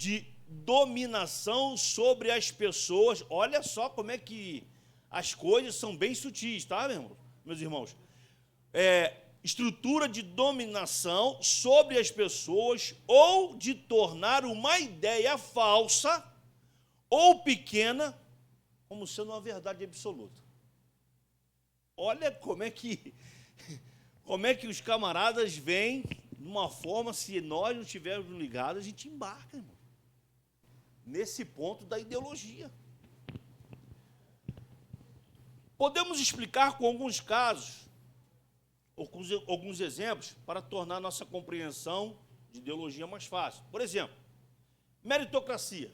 de dominação sobre as pessoas. Olha só como é que as coisas são bem sutis, tá, meus irmãos? Estrutura de dominação sobre as pessoas ou de tornar uma ideia falsa ou pequena como sendo uma verdade absoluta. Olha como é que os camaradas vêm de uma forma, se nós não estivermos ligados, a gente embarca, irmão, nesse ponto da ideologia. Podemos explicar com alguns casos, ou com alguns exemplos, para tornar nossa compreensão de ideologia mais fácil. Por exemplo, meritocracia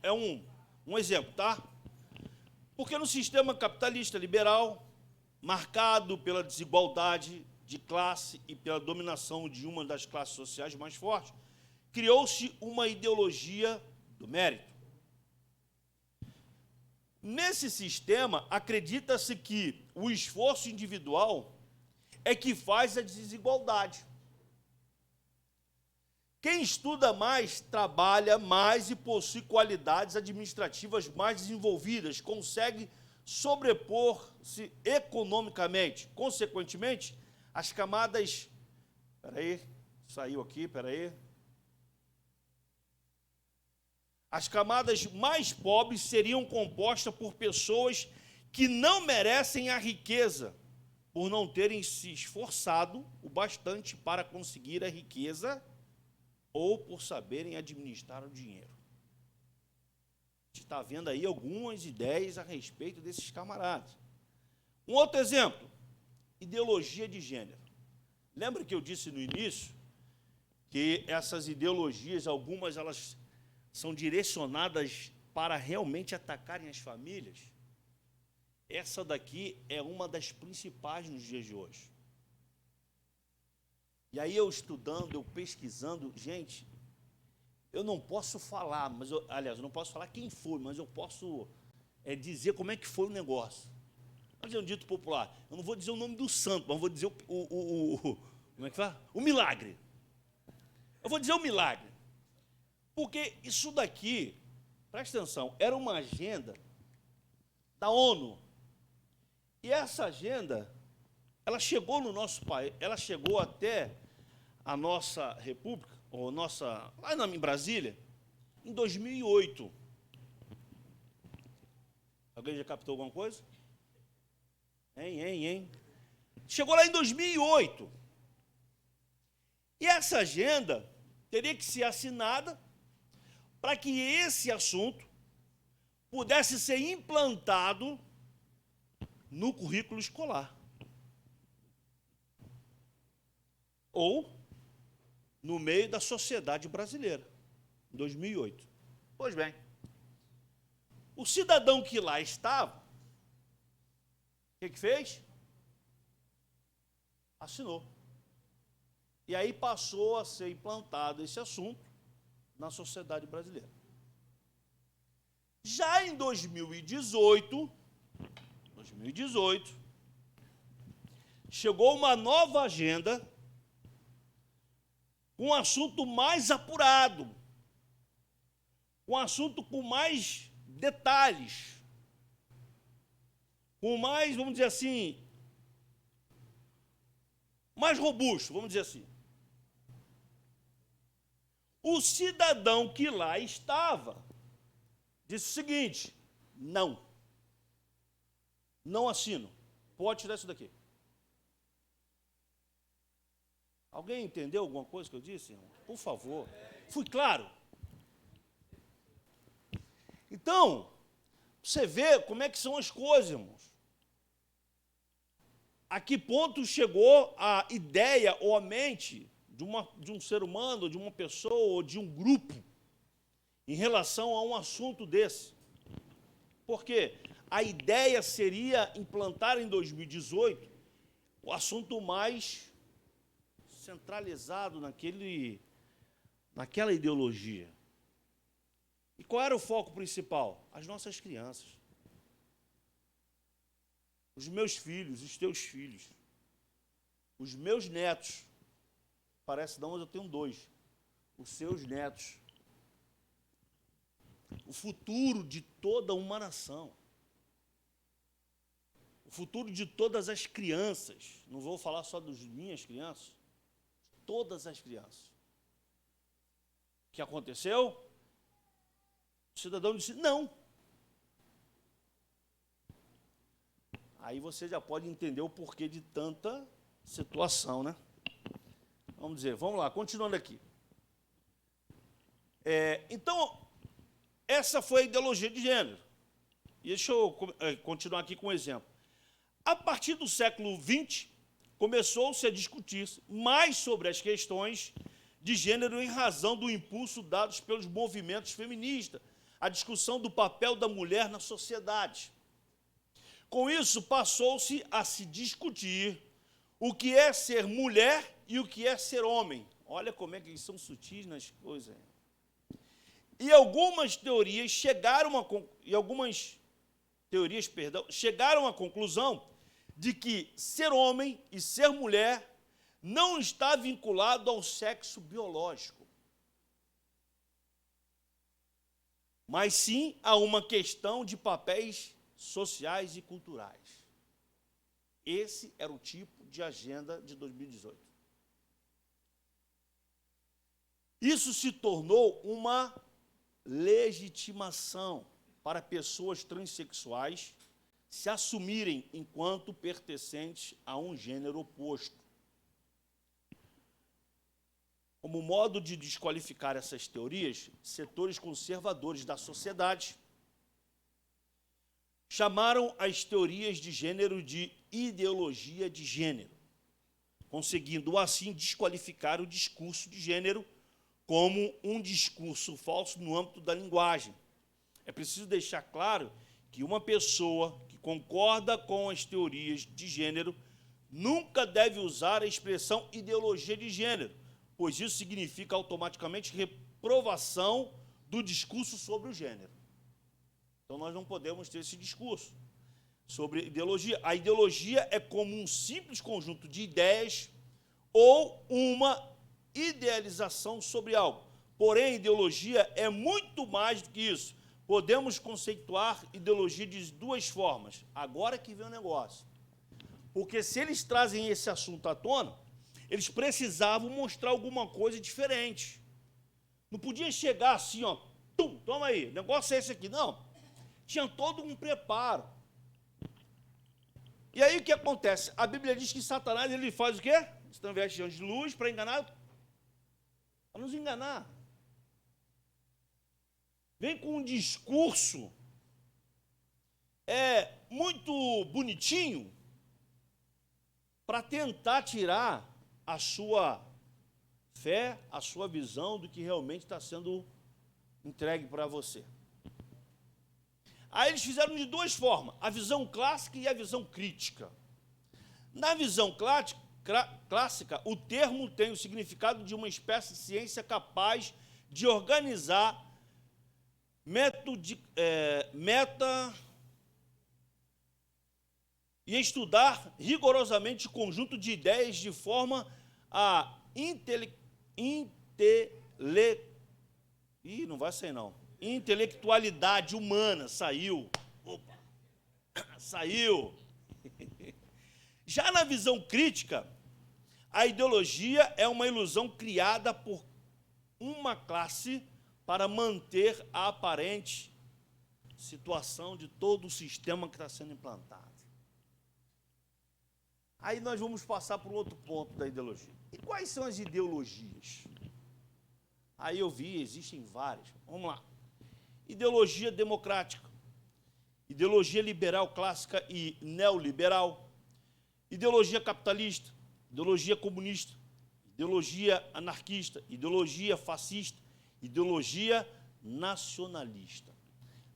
é um exemplo, tá? Porque no sistema capitalista liberal, marcado pela desigualdade de classe e pela dominação de uma das classes sociais mais fortes, criou-se uma ideologia do mérito. Nesse sistema, acredita-se que o esforço individual é que faz a desigualdade. Quem estuda mais, trabalha mais e possui qualidades administrativas mais desenvolvidas, consegue sobrepor-se economicamente. Consequentemente, as camadas... saiu aqui. As camadas mais pobres seriam compostas por pessoas que não merecem a riqueza, por não terem se esforçado o bastante para conseguir a riqueza ou por saberem administrar o dinheiro. A gente está vendo aí algumas ideias a respeito desses camaradas. Um outro exemplo, ideologia de gênero. Lembra que eu disse no início que essas ideologias, algumas elas são direcionadas para realmente atacarem as famílias? Essa daqui é uma das principais nos dias de hoje. E aí eu estudando, eu pesquisando, gente, eu não posso falar, aliás, eu não posso falar quem foi, mas eu posso dizer como é que foi o negócio. Vamos dizer um dito popular, eu não vou dizer o nome do santo, mas vou dizer como é que fala? O milagre. Eu vou dizer o milagre. Porque isso daqui, presta atenção, era uma agenda da ONU. E essa agenda, ela chegou no nosso país, ela chegou até a nossa república, lá em Brasília, em 2008. Alguém já captou alguma coisa? Hein? Chegou lá em 2008. E essa agenda teria que ser assinada para que esse assunto pudesse ser implantado no currículo escolar. Ou no meio da sociedade brasileira, em 2008. Pois bem, o cidadão que lá estava, o que fez? Assinou. E aí passou a ser implantado esse assunto na sociedade brasileira. Já em 2018, chegou uma nova agenda com um assunto mais apurado, um assunto com mais detalhes, com mais, vamos dizer assim, mais robusto, vamos dizer assim. O cidadão que lá estava disse o seguinte: não assino, pode tirar isso daqui. Alguém entendeu alguma coisa que eu disse, irmão? Por favor. Fui claro? Então, você vê como é que são as coisas, irmãos. A que ponto chegou a ideia ou a mente de um ser humano, de uma pessoa ou de um grupo em relação a um assunto desse. Porque a ideia seria implantar em 2018 o assunto mais centralizado naquela ideologia. E qual era o foco principal? As nossas crianças. Os meus filhos, os teus filhos, os meus netos. Parece não, mas eu tenho 2. Os seus netos. o futuro de toda uma nação, o futuro de todas as crianças. Não vou falar só das minhas crianças, todas as crianças. O que aconteceu? O cidadão disse não. Aí você já pode entender o porquê de tanta situação, né? Vamos dizer, vamos lá, continuando aqui. Então, essa foi a ideologia de gênero. E deixa eu continuar aqui com um exemplo. A partir do século XX, começou-se a discutir mais sobre as questões de gênero em razão do impulso dados pelos movimentos feministas, a discussão do papel da mulher na sociedade. Com isso, passou-se a se discutir o que é ser mulher e o que é ser homem. Olha como é que eles são sutis nas coisas. E algumas teorias chegaram à conclusão de que ser homem e ser mulher não está vinculado ao sexo biológico, mas sim a uma questão de papéis sociais e culturais. Esse era o tipo de agenda de 2018. Isso se tornou uma legitimação para pessoas transexuais se assumirem enquanto pertencentes a um gênero oposto. Como modo de desqualificar essas teorias, setores conservadores da sociedade chamaram as teorias de gênero de ideologia de gênero, conseguindo assim desqualificar o discurso de gênero como um discurso falso no âmbito da linguagem. É preciso deixar claro que uma pessoa que concorda com as teorias de gênero nunca deve usar a expressão ideologia de gênero, pois isso significa automaticamente reprovação do discurso sobre o gênero. Então, nós não podemos ter esse discurso sobre ideologia. A ideologia é como um simples conjunto de ideias ou uma idealização sobre algo. Porém, a ideologia é muito mais do que isso. Podemos conceituar ideologia de duas formas. Agora que vem o negócio. Porque se eles trazem esse assunto à tona, eles precisavam mostrar alguma coisa diferente. Não podia chegar assim, ó, toma aí, o negócio é esse aqui. Não, tinha todo um preparo. E aí o que acontece? A Bíblia diz que Satanás, ele faz o quê? Se transveste de anjo de luz para enganar, para nos enganar. Vem com um discurso muito bonitinho para tentar tirar a sua fé, a sua visão do que realmente está sendo entregue para você. Aí eles fizeram de duas formas, a visão clássica e a visão crítica. Na visão clássica, o termo tem o significado de uma espécie de ciência capaz de organizar e estudar rigorosamente o conjunto de ideias de forma a intelectualidade humana. Saiu. Opa. Saiu. Já na visão crítica, a ideologia é uma ilusão criada por uma classe para manter a aparente situação de todo o sistema que está sendo implantado. Aí nós vamos passar para o outro ponto da ideologia. E quais são as ideologias? Aí eu vi, existem várias. Vamos lá. Ideologia democrática, ideologia liberal clássica e neoliberal, ideologia capitalista, ideologia comunista, ideologia anarquista, ideologia fascista, ideologia nacionalista.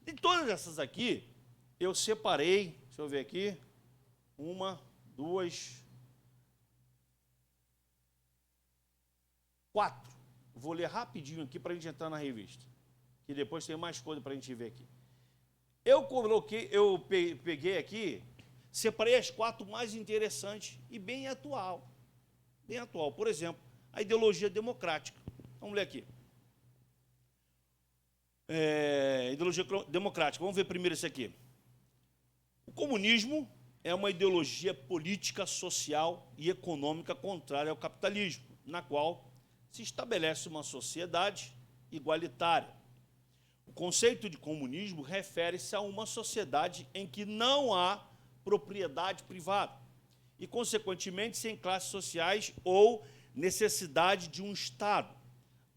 De todas essas aqui, eu separei, deixa eu ver aqui, 1, 2, 4. Vou ler rapidinho aqui para a gente entrar na revista, que depois tem mais coisa para a gente ver aqui. Eu peguei aqui, separei as 4 mais interessantes e bem atual. Bem atual. Por exemplo, a ideologia democrática. Vamos ler aqui. Ideologia democrática. Vamos ver primeiro esse aqui. O comunismo é uma ideologia política, social e econômica contrária ao capitalismo, na qual se estabelece uma sociedade igualitária. O conceito de comunismo refere-se a uma sociedade em que não há propriedade privada e, consequentemente, sem classes sociais ou necessidade de um Estado.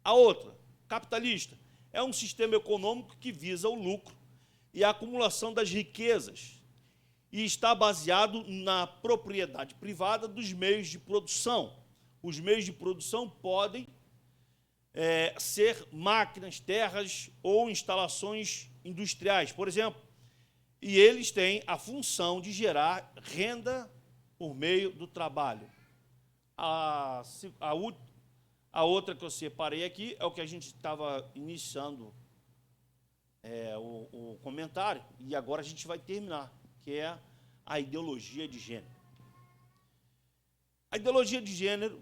A outra, capitalista, é um sistema econômico que visa o lucro e a acumulação das riquezas e está baseado na propriedade privada dos meios de produção. Os meios de produção podem ser máquinas, terras ou instalações industriais, por exemplo, e eles têm a função de gerar renda por meio do trabalho. A outra que eu separei aqui é o que a gente estava iniciando o comentário, e agora a gente vai terminar, que é a ideologia de gênero. A ideologia de gênero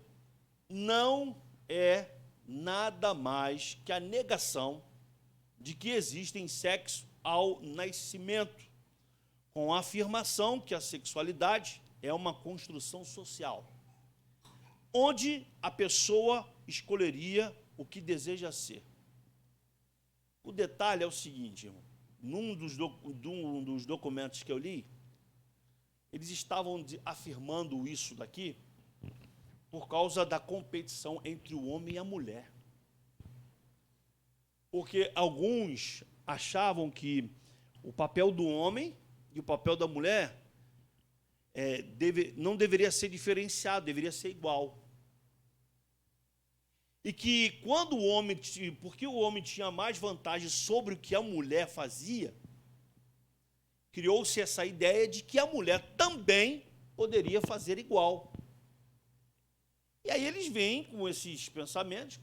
não é nada mais que a negação de que existem sexo ao nascimento, com a afirmação que a sexualidade é uma construção social, onde a pessoa escolheria o que deseja ser. O detalhe é o seguinte, irmão, num dos documentos que eu li, eles estavam afirmando isso daqui por causa da competição entre o homem e a mulher. Porque alguns achavam que o papel do homem e o papel da mulher não deveria ser diferenciado, deveria ser igual. E que quando o homem, porque o homem tinha mais vantagem sobre o que a mulher fazia, criou-se essa ideia de que a mulher também poderia fazer igual. E aí eles vêm com esses pensamentos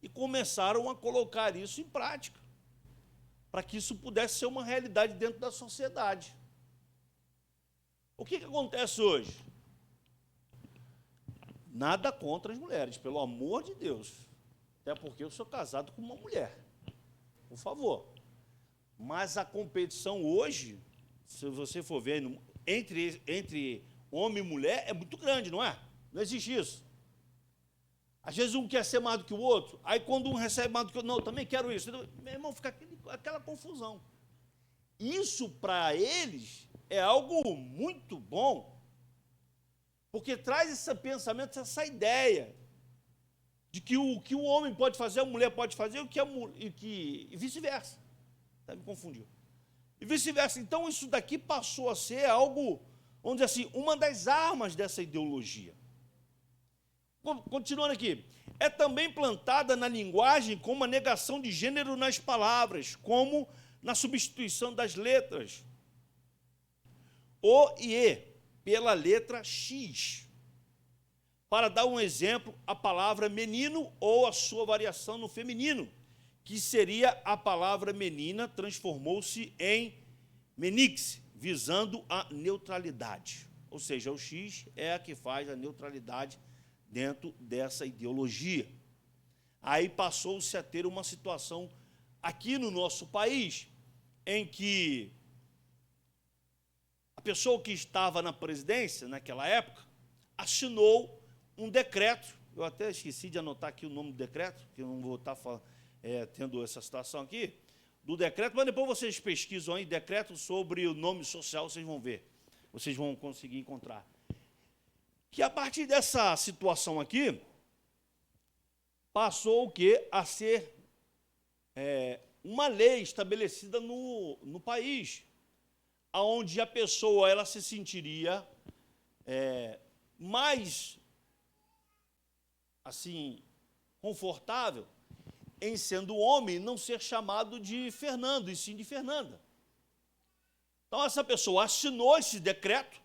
e começaram a colocar isso em prática, para que isso pudesse ser uma realidade dentro da sociedade. O que acontece hoje? Nada contra as mulheres, pelo amor de Deus. Até porque eu sou casado com uma mulher. Por favor. Mas a competição hoje, se você for ver, entre homem e mulher, é muito grande, não é? Não existe isso. Às vezes um quer ser mais do que o outro, aí quando um recebe mais do que o outro, não, eu também quero isso. Meu irmão, fica aquela confusão. Isso, para eles, é algo muito bom, porque traz esse pensamento, essa ideia de que o que o homem pode fazer, a mulher pode fazer, e vice-versa. Até me confundiu. E vice-versa. Então, isso daqui passou a ser algo, vamos dizer assim, uma das armas dessa ideologia. Continuando aqui. É também plantada na linguagem como a negação de gênero nas palavras, como na substituição das letras O e E pela letra X. Para dar um exemplo, a palavra menino ou a sua variação no feminino, que seria a palavra menina, transformou-se em menix, visando a neutralidade. Ou seja, o X é a que faz a neutralidade dentro dessa ideologia. Aí passou-se a ter uma situação aqui no nosso país, em que a pessoa que estava na presidência, naquela época, assinou um decreto, eu até esqueci de anotar aqui o nome do decreto, que eu não vou estar tendo essa situação aqui, do decreto, mas depois vocês pesquisam aí, decreto sobre o nome social, vocês vão ver, vocês vão conseguir encontrar. Que a partir dessa situação aqui, passou o quê? A ser uma lei estabelecida no país, onde a pessoa ela se sentiria mais assim confortável em sendo homem, não ser chamado de Fernando, e sim de Fernanda. Então essa pessoa assinou esse decreto,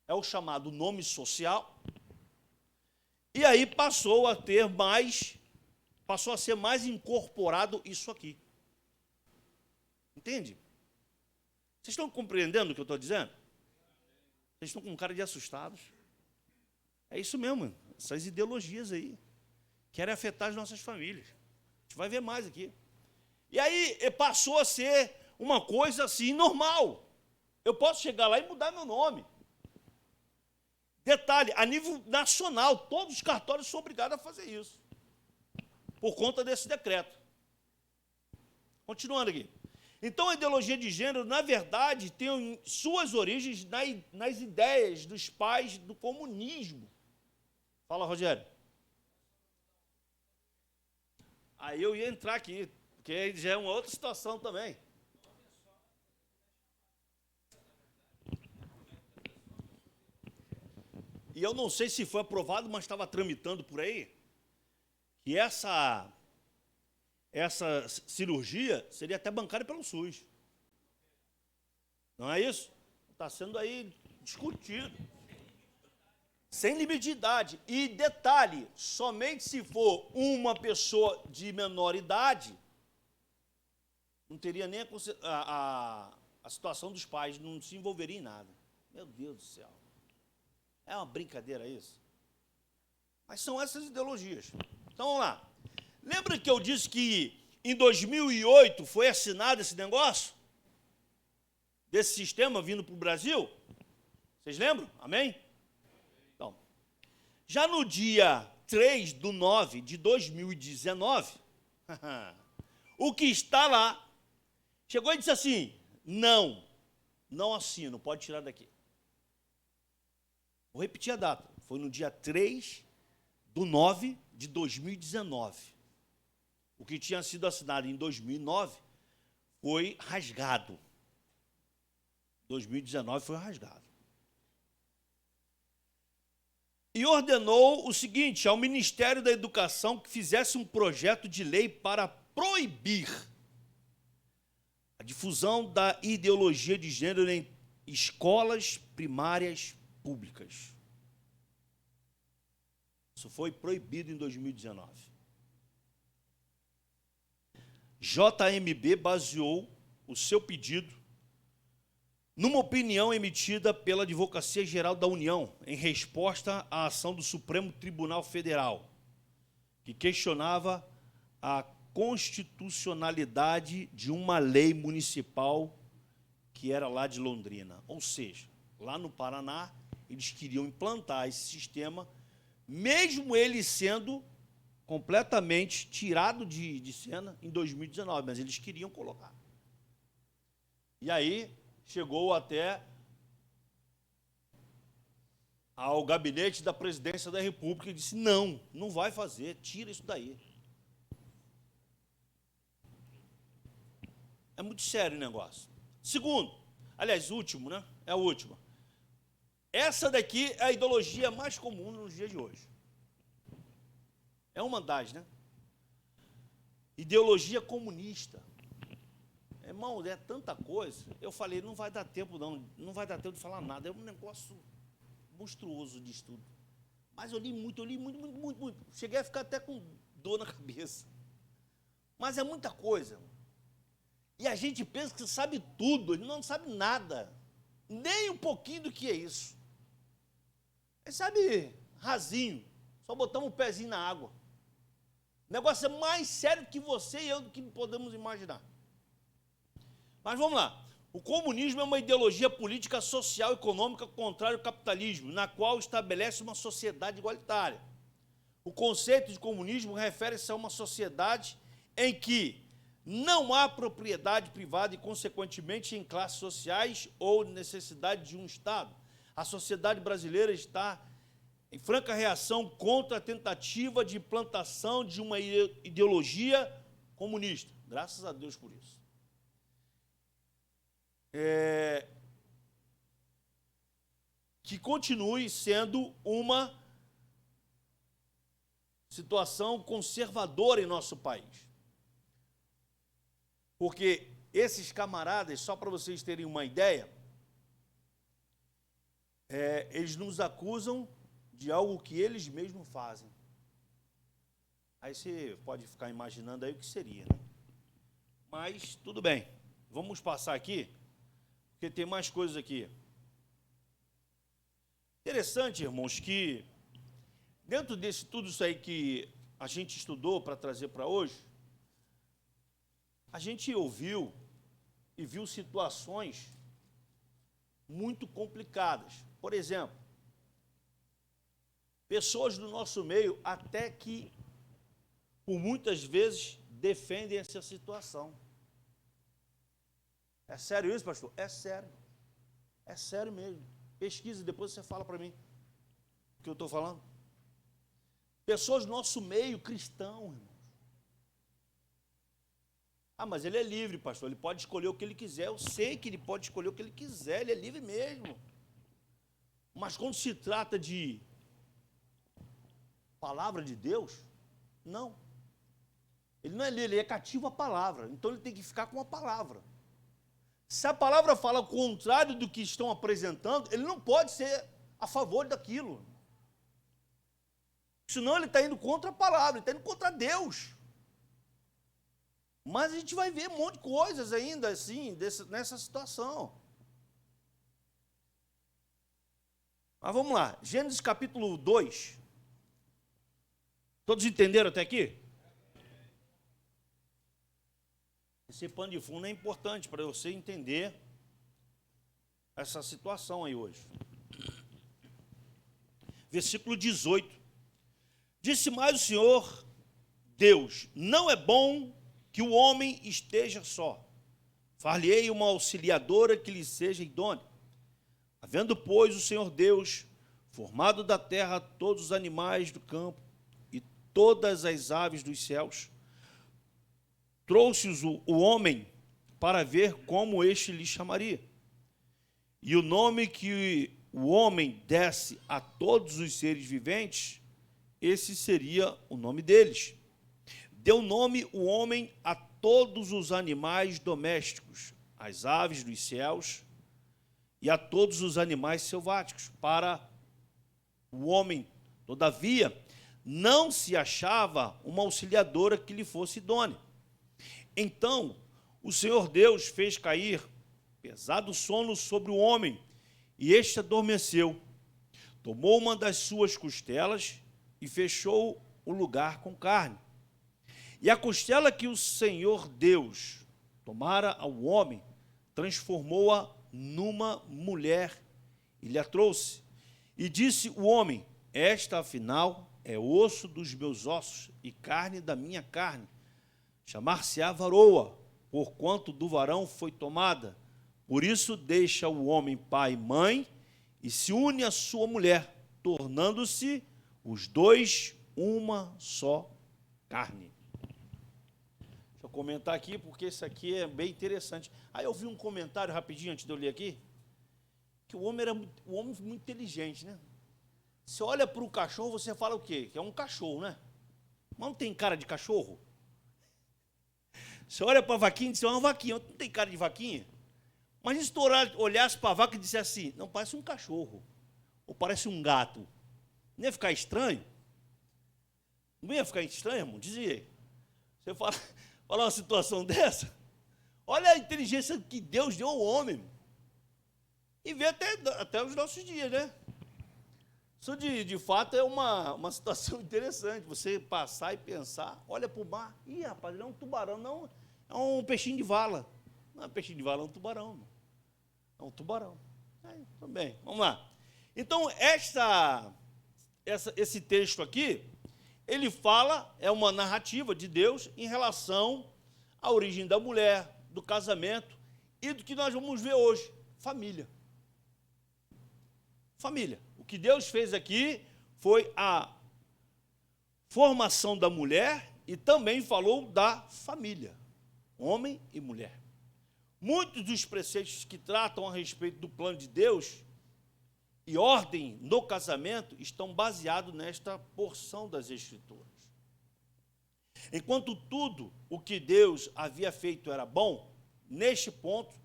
é o chamado nome social, e aí passou a ser mais incorporado isso aqui. Entende? Vocês estão compreendendo o que eu estou dizendo? Vocês estão com cara de assustados? É isso mesmo, essas ideologias aí querem afetar as nossas famílias. A gente vai ver mais aqui. E aí passou a ser uma coisa assim normal. Eu posso chegar lá e mudar meu nome. Detalhe, a nível nacional, todos os cartórios são obrigados a fazer isso, por conta desse decreto. Continuando aqui. Então, a ideologia de gênero, na verdade, tem suas origens nas ideias dos pais do comunismo. Fala, Rogério. Aí eu ia entrar aqui, porque já é uma outra situação também. E eu não sei se foi aprovado, mas estava tramitando por aí, que essa cirurgia seria até bancada pelo SUS. Não é isso? Está sendo aí discutido. Sem limite de idade. E detalhe, somente se for uma pessoa de menor idade, não teria nem a situação dos pais, não se envolveria em nada. Meu Deus do céu. É uma brincadeira isso? Mas são essas ideologias. Então, vamos lá. Lembra que eu disse que em 2008 foi assinado esse negócio? Desse sistema vindo para o Brasil? Vocês lembram? Amém? Então, já no dia 3/9/2019, o que está lá, chegou e disse assim, não assino, pode tirar daqui. Vou repetir a data, foi no dia 3/9/2019. O que tinha sido assinado em 2009 foi rasgado. 2019 foi rasgado. E ordenou o seguinte, ao Ministério da Educação que fizesse um projeto de lei para proibir a difusão da ideologia de gênero em escolas primárias públicas. Isso foi proibido em 2019. JMB baseou o seu pedido numa opinião emitida pela Advocacia Geral da União, em resposta à ação do Supremo Tribunal Federal, que questionava a constitucionalidade de uma lei municipal que era lá de Londrina. Ou seja, lá no Paraná, eles queriam implantar esse sistema, mesmo ele sendo completamente tirado de cena em 2019, mas eles queriam colocar. E aí chegou até ao gabinete da presidência da República e disse, não vai fazer, tira isso daí. É muito sério o negócio. Segundo, aliás, último, né? É a última. Essa daqui é a ideologia mais comum nos dias de hoje. É uma das, né? Ideologia comunista. Irmão, é tanta coisa. Eu falei, não vai dar tempo, não vai dar tempo de falar nada. É um negócio monstruoso de estudo. Mas eu li muito. Cheguei a ficar até com dor na cabeça. Mas é muita coisa. E a gente pensa que sabe tudo, ele não sabe nada. Nem um pouquinho do que é isso. Ele sabe rasinho, só botamos um pezinho na água. O negócio é mais sério que você e eu do que podemos imaginar. Mas vamos lá. O comunismo é uma ideologia política, social e econômica contrária ao capitalismo, na qual estabelece uma sociedade igualitária. O conceito de comunismo refere-se a uma sociedade em que não há propriedade privada e, consequentemente, em classes sociais ou necessidade de um Estado. A sociedade brasileira está em franca reação contra a tentativa de implantação de uma ideologia comunista. Graças a Deus por isso. Que continue sendo uma situação conservadora em nosso país. Porque esses camaradas, só para vocês terem uma ideia, eles nos acusam de algo que eles mesmos fazem. Aí você pode ficar imaginando aí o que seria, né? Mas, tudo bem. Vamos passar aqui, porque tem mais coisas aqui. Interessante, irmãos, que dentro desse tudo isso aí que a gente estudou para trazer para hoje, A gente ouviu e viu situações muito complicadas. Por exemplo, pessoas do nosso meio até que, por muitas vezes, defendem essa situação. É sério isso, pastor? É sério. É sério mesmo. Pesquisa, depois você fala para mim o que eu estou falando. Pessoas do nosso meio cristão, irmãos. Ah, mas ele é livre, pastor, ele pode escolher o que ele quiser. Eu sei que ele pode escolher o que ele quiser, ele é livre mesmo. Mas quando se trata de palavra de Deus, não. Ele não é livre, ele é cativo à palavra. Então ele tem que ficar com a palavra. Se a palavra fala o contrário do que estão apresentando, ele não pode ser a favor daquilo. Senão ele está indo contra a palavra, ele está indo contra Deus. Mas a gente vai ver um monte de coisas ainda assim, nessa situação. Mas vamos lá, Gênesis capítulo 2. Todos entenderam até aqui? Esse pano de fundo é importante para você entender essa situação aí hoje. Versículo 18. Disse mais o Senhor Deus: não é bom que o homem esteja só. Far-lhe-ei uma auxiliadora que lhe seja idônea. Havendo, pois, o Senhor Deus formado da terra todos os animais do campo e todas as aves dos céus, trouxe-os o homem para ver como este lhe chamaria. E o nome que o homem desse a todos os seres viventes, esse seria o nome deles. Deu nome o homem a todos os animais domésticos, às aves dos céus e a todos os animais selváticos. Para o homem, todavia, não se achava uma auxiliadora que lhe fosse idônea. Então, o Senhor Deus fez cair pesado sono sobre o homem, e este adormeceu. Tomou uma das suas costelas e fechou o lugar com carne. E a costela que o Senhor Deus tomara ao homem, transformou-a numa mulher e lhe a trouxe. E disse o homem: esta, afinal, é osso dos meus ossos e carne da minha carne. Chamar-se-á varoa, porquanto do varão foi tomada. Por isso deixa o homem pai e mãe e se une à sua mulher, tornando-se os dois uma só carne. Deixa eu comentar aqui, porque isso aqui é bem interessante. Aí eu vi um comentário rapidinho, antes de eu ler aqui, que o homem muito inteligente, né? Você olha para o cachorro, você fala o quê? Que é um cachorro, né? Mas não tem cara de cachorro? Você olha para a vaquinha e diz, é uma vaquinha, não tem cara de vaquinha? Mas se tu olhasse para a vaca e dissesse assim, não, parece um cachorro, ou parece um gato, não ia ficar estranho? Não ia ficar estranho, irmão? Dizia. Você fala uma situação dessa, olha a inteligência que Deus deu ao homem, e vê até os nossos dias, né? Isso, de fato, é uma situação interessante, você passar e pensar, olha para o mar, ih, rapaz, não é um tubarão, não, é um peixinho de vala. Não é um peixinho de vala, é um tubarão. É um tubarão. Tudo bem, vamos lá. Então, esse texto aqui, ele fala, é uma narrativa de Deus em relação à origem da mulher, do casamento e do que nós vamos ver hoje, família. Família. O que Deus fez aqui foi a formação da mulher e também falou da família, homem e mulher. Muitos dos preceitos que tratam a respeito do plano de Deus e ordem no casamento estão baseados nesta porção das Escrituras. Enquanto tudo o que Deus havia feito era bom, neste ponto,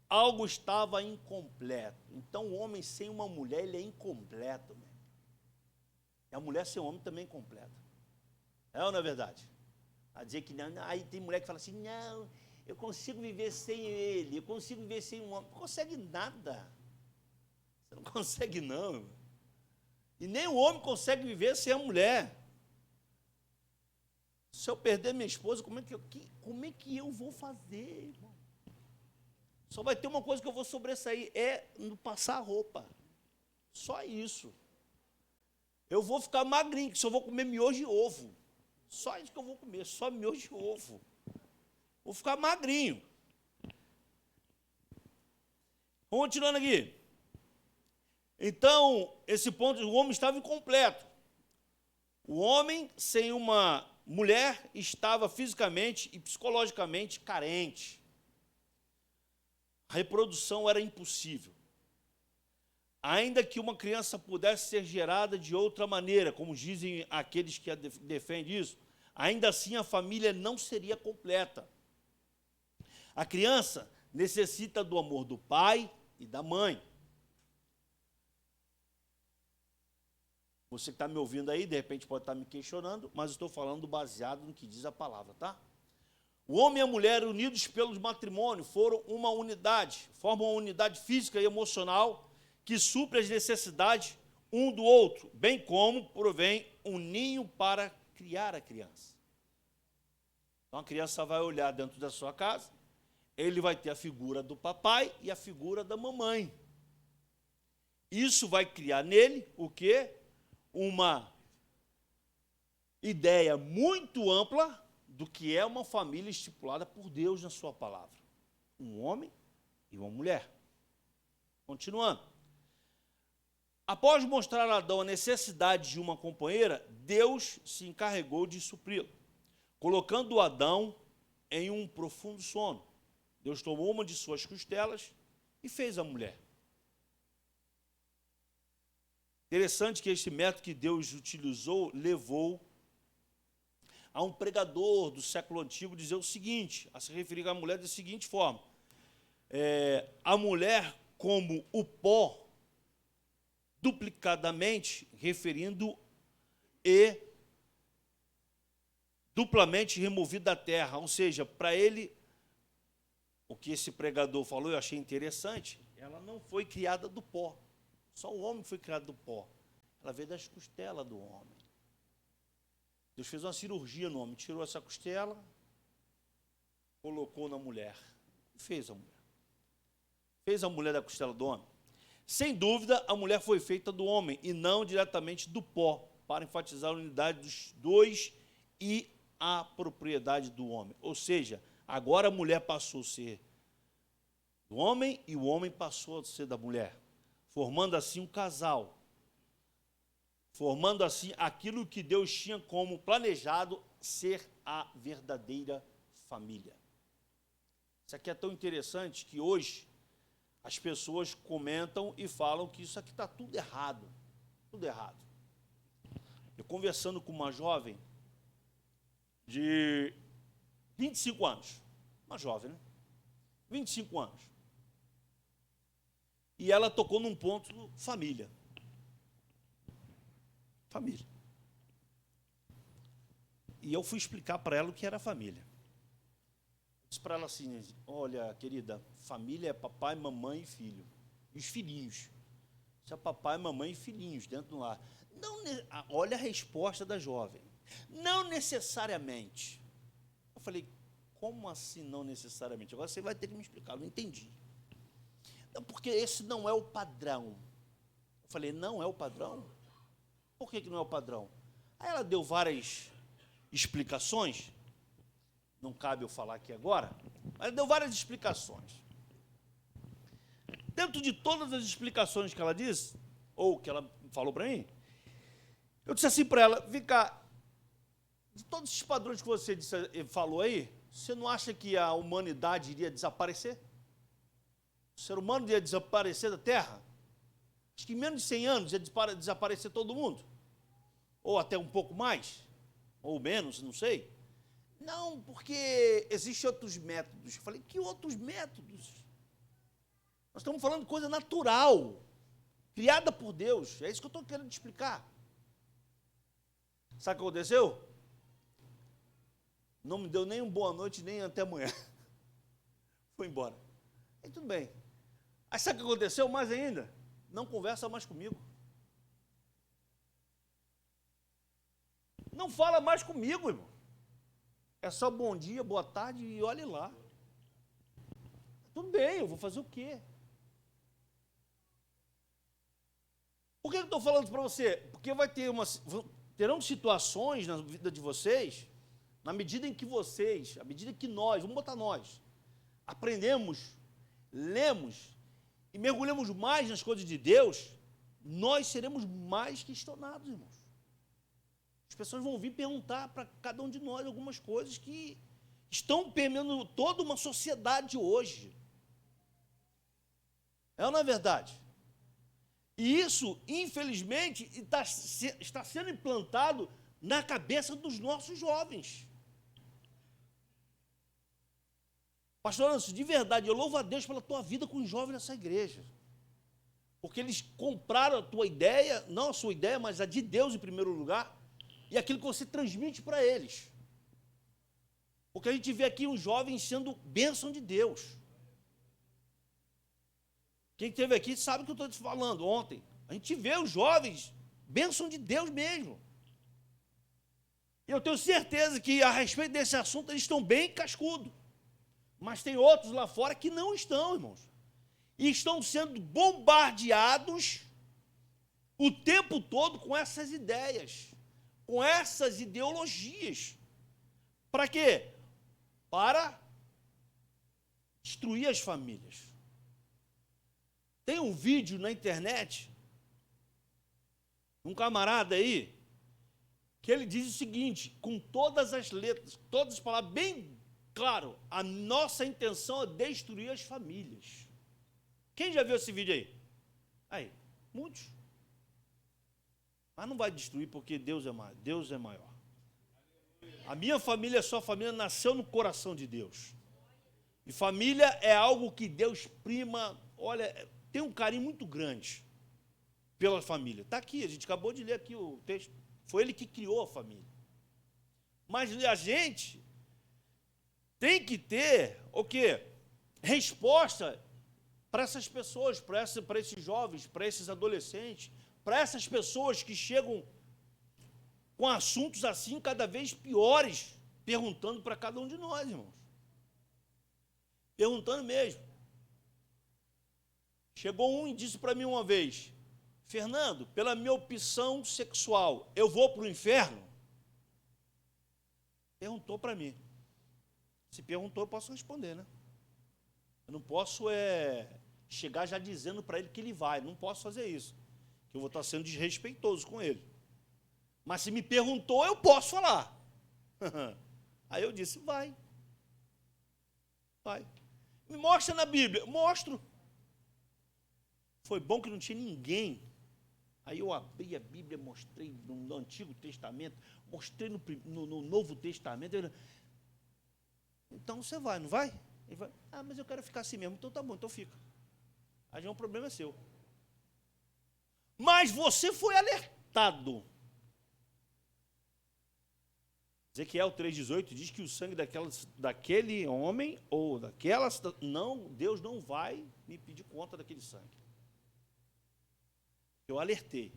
algo estava incompleto. Então, o homem sem uma mulher, ele é incompleto. Mesmo. E a mulher sem um homem também é incompleta. É ou não é verdade? A dizer que não, aí tem mulher que fala assim, não, eu consigo viver sem ele, eu consigo viver sem um homem. Não consegue nada. Você não consegue, não. E nem o homem consegue viver sem a mulher. Se eu perder minha esposa, como é que eu vou fazer, irmão? Só vai ter uma coisa que eu vou sobressair, é no passar roupa. Só isso. Eu vou ficar magrinho, que só vou comer miojo e ovo. Só isso que eu vou comer, só miojo e ovo. Vou ficar magrinho. Vamos continuando aqui. Então, esse ponto, o homem estava incompleto. O homem sem uma mulher estava fisicamente e psicologicamente carente. A reprodução era impossível. Ainda que uma criança pudesse ser gerada de outra maneira, como dizem aqueles que defendem isso, ainda assim a família não seria completa. A criança necessita do amor do pai e da mãe. Você que está me ouvindo aí, de repente pode estar me questionando, mas estou falando baseado no que diz a palavra, tá? O homem e a mulher, unidos pelo matrimônio, formam uma unidade física e emocional que supre as necessidades um do outro, bem como provém um ninho para criar a criança. Então a criança vai olhar dentro da sua casa, ele vai ter a figura do papai e a figura da mamãe. Isso vai criar nele o quê? Uma ideia muito ampla do que é uma família estipulada por Deus na sua palavra. Um homem e uma mulher. Continuando. Após mostrar a Adão a necessidade de uma companheira, Deus se encarregou de supri-lo, colocando Adão em um profundo sono. Deus tomou uma de suas costelas e fez a mulher. Interessante que este método que Deus utilizou levou a um pregador do século antigo dizer o seguinte, a se referir à mulher da seguinte forma: a mulher como o pó, duplicadamente referindo e duplamente removido da terra. Ou seja, para ele, o que esse pregador falou, eu achei interessante, ela não foi criada do pó. Só o homem foi criado do pó. Ela veio das costelas do homem. Deus fez uma cirurgia no homem, tirou essa costela, colocou na mulher, e fez a mulher. Fez a mulher da costela do homem. Sem dúvida, a mulher foi feita do homem, e não diretamente do pó, para enfatizar a unidade dos dois e a propriedade do homem. Ou seja, agora a mulher passou a ser do homem, e o homem passou a ser da mulher, formando assim um casal, formando assim aquilo que Deus tinha como planejado ser a verdadeira família. Isso aqui é tão interessante que hoje as pessoas comentam e falam que isso aqui está tudo errado, tudo errado. Eu conversando com uma jovem de 25 anos, uma jovem, né? 25 anos. E ela tocou num ponto família. Família. E eu fui explicar para ela o que era família. Disse para ela assim: olha, querida, família é papai, mamãe e filho. E os filhinhos. Isso é papai, mamãe e filhinhos dentro do lar. Não, olha a resposta da jovem. Não necessariamente. Eu falei, como assim não necessariamente? Agora você vai ter que me explicar, eu não entendi. Não, porque esse não é o padrão. Eu falei, não é o padrão? Por que não é o padrão? Aí ela deu várias explicações, não cabe eu falar aqui agora, mas deu várias explicações. Dentro de todas as explicações que ela disse, ou que ela falou para mim, eu disse assim para ela: vem cá, de todos esses padrões que você falou aí, você não acha que a humanidade iria desaparecer? O ser humano ia desaparecer da Terra? Acho que em menos de 100 anos ia desaparecer todo mundo. Ou até um pouco mais, ou menos, não sei. Não, porque existem outros métodos. Eu falei, que outros métodos? Nós estamos falando de coisa natural, criada por Deus. É isso que eu estou querendo te explicar. Sabe o que aconteceu? Não me deu nem uma boa noite, nem até amanhã. Foi embora. Aí tudo bem. Aí sabe o que aconteceu mais ainda? Não conversa mais comigo. Não fala mais comigo, irmão. É só bom dia, boa tarde e olhe lá. Tudo bem, eu vou fazer o quê? Por que eu estou falando isso para você? Porque terão situações na vida de vocês, na medida em que vocês, à medida que nós, vamos botar nós, aprendemos, lemos e mergulhamos mais nas coisas de Deus, nós seremos mais questionados, irmãos. As pessoas vão vir perguntar para cada um de nós algumas coisas que estão permeando toda uma sociedade hoje. É ou não é verdade? E isso, infelizmente, está sendo implantado na cabeça dos nossos jovens. Pastor Anderson, de verdade, eu louvo a Deus pela tua vida com os jovens nessa igreja. Porque eles compraram a tua ideia, não a sua ideia, mas a de Deus em primeiro lugar, e aquilo que você transmite para eles. Porque a gente vê aqui uns jovens sendo bênção de Deus. Quem esteve aqui sabe o que eu estou te falando ontem. A gente vê os jovens, bênção de Deus mesmo. E eu tenho certeza que, a respeito desse assunto, eles estão bem cascudos. Mas tem outros lá fora que não estão, irmãos. E estão sendo bombardeados o tempo todo com essas ideias, com essas ideologias. Para quê? Para destruir as famílias. Tem um vídeo na internet, um camarada aí, que ele diz o seguinte, com todas as letras, todas as palavras, bem claro, a nossa intenção é destruir as famílias. Quem já viu esse vídeo aí? Aí, muitos. Mas não vai destruir porque Deus é maior. A minha família, a sua família, nasceu no coração de Deus. E família é algo que Deus prima, olha, tem um carinho muito grande pela família. Está aqui, a gente acabou de ler aqui o texto. Foi ele que criou a família. Mas a gente tem que ter o quê? Resposta para essas pessoas, para esses jovens, para esses adolescentes, para essas pessoas que chegam com assuntos assim cada vez piores, perguntando para cada um de nós, irmãos. Perguntando mesmo. Chegou um e disse para mim uma vez, Fernando, pela minha opção sexual, eu vou para o inferno? Perguntou para mim. Se perguntou, eu posso responder, né? Eu não posso chegar já dizendo para ele que ele vai, não posso fazer isso, que eu vou estar sendo desrespeitoso com ele. Mas se me perguntou, eu posso falar. Aí eu disse, vai. Me mostra na Bíblia. Mostro. Foi bom que não tinha ninguém. Aí eu abri a Bíblia, mostrei no Antigo Testamento, mostrei no Novo Testamento. Então você vai, não vai? Ele vai, mas eu quero ficar assim mesmo. Então tá bom, então fica. Aí já um problema é seu. Mas você foi alertado. Ezequiel 3,18 diz que o sangue daquele homem ou daquela, não, Deus não vai me pedir conta daquele sangue. Eu alertei.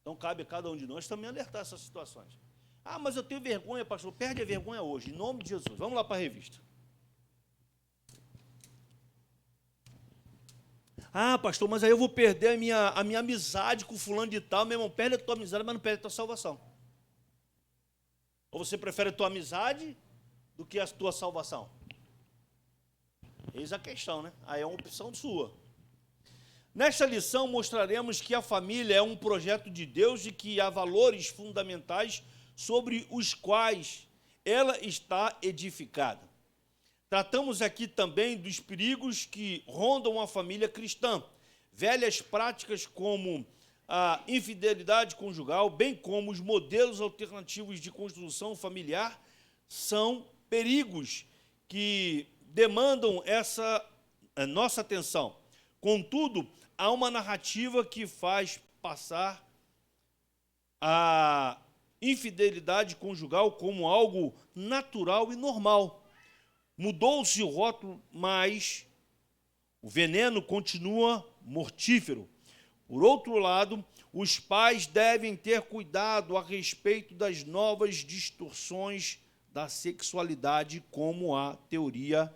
Então cabe a cada um de nós também alertar essas situações. Mas eu tenho vergonha, pastor. Perde a vergonha hoje, em nome de Jesus. Vamos lá para a revista. Pastor, mas aí eu vou perder a minha amizade com fulano de tal. Meu irmão, perde a tua amizade, mas não perde a tua salvação. Ou você prefere a tua amizade do que a tua salvação? Eis a questão, né? Aí é uma opção sua. Nesta lição mostraremos que a família é um projeto de Deus e que há valores fundamentais sobre os quais ela está edificada. Tratamos aqui também dos perigos que rondam a família cristã, velhas práticas como a infidelidade conjugal, bem como os modelos alternativos de construção familiar, são perigos que demandam essa nossa atenção. Contudo, há uma narrativa que faz passar a infidelidade conjugal como algo natural e normal. Mudou-se o rótulo, mas o veneno continua mortífero. Por outro lado, os pais devem ter cuidado a respeito das novas distorções da sexualidade, como a teoria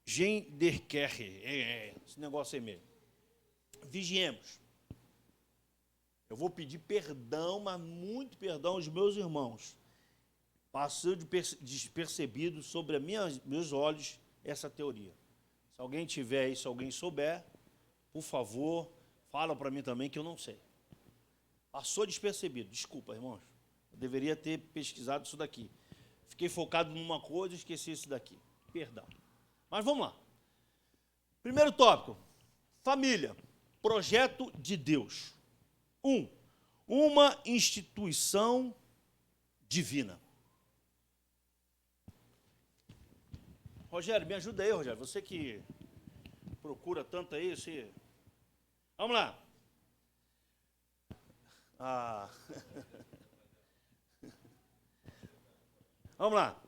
Genderquerre, esse negócio aí mesmo. Vigiemos. Eu vou pedir perdão, mas muito perdão aos meus irmãos. Passou despercebido sobre meus olhos essa teoria. Se alguém tiver aí, se alguém souber, por favor, fala para mim também que eu não sei. Passou despercebido. Desculpa, irmãos. Eu deveria ter pesquisado isso daqui. Fiquei focado numa coisa e esqueci isso daqui. Perdão. Mas vamos lá. Primeiro tópico. Família. Projeto de Deus. Uma instituição divina. Rogério, me ajuda aí, Rogério. Você que procura tanto aí, você... Vamos lá. Vamos lá.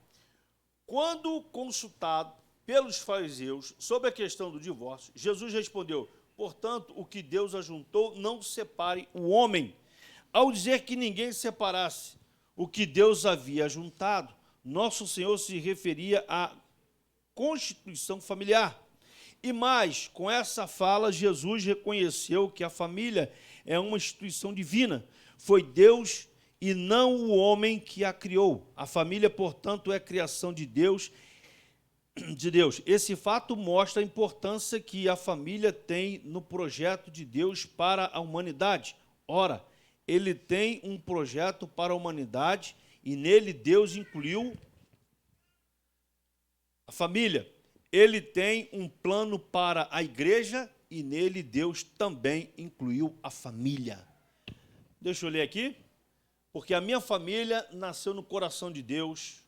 Quando consultado pelos fariseus sobre a questão do divórcio, Jesus respondeu: portanto, o que Deus ajuntou, não separe o homem. Ao dizer que ninguém separasse o que Deus havia ajuntado, nosso Senhor se referia à constituição familiar. E mais, com essa fala, Jesus reconheceu que a família é uma instituição divina. Foi Deus e não o homem que a criou. A família, portanto, é a criação de Deus. Esse fato mostra a importância que a família tem no projeto de Deus para a humanidade. Ora, ele tem um projeto para a humanidade e nele Deus incluiu a família. Ele tem um plano para a igreja e nele Deus também incluiu a família. Deixa eu ler aqui, porque a minha família nasceu no coração de Deus,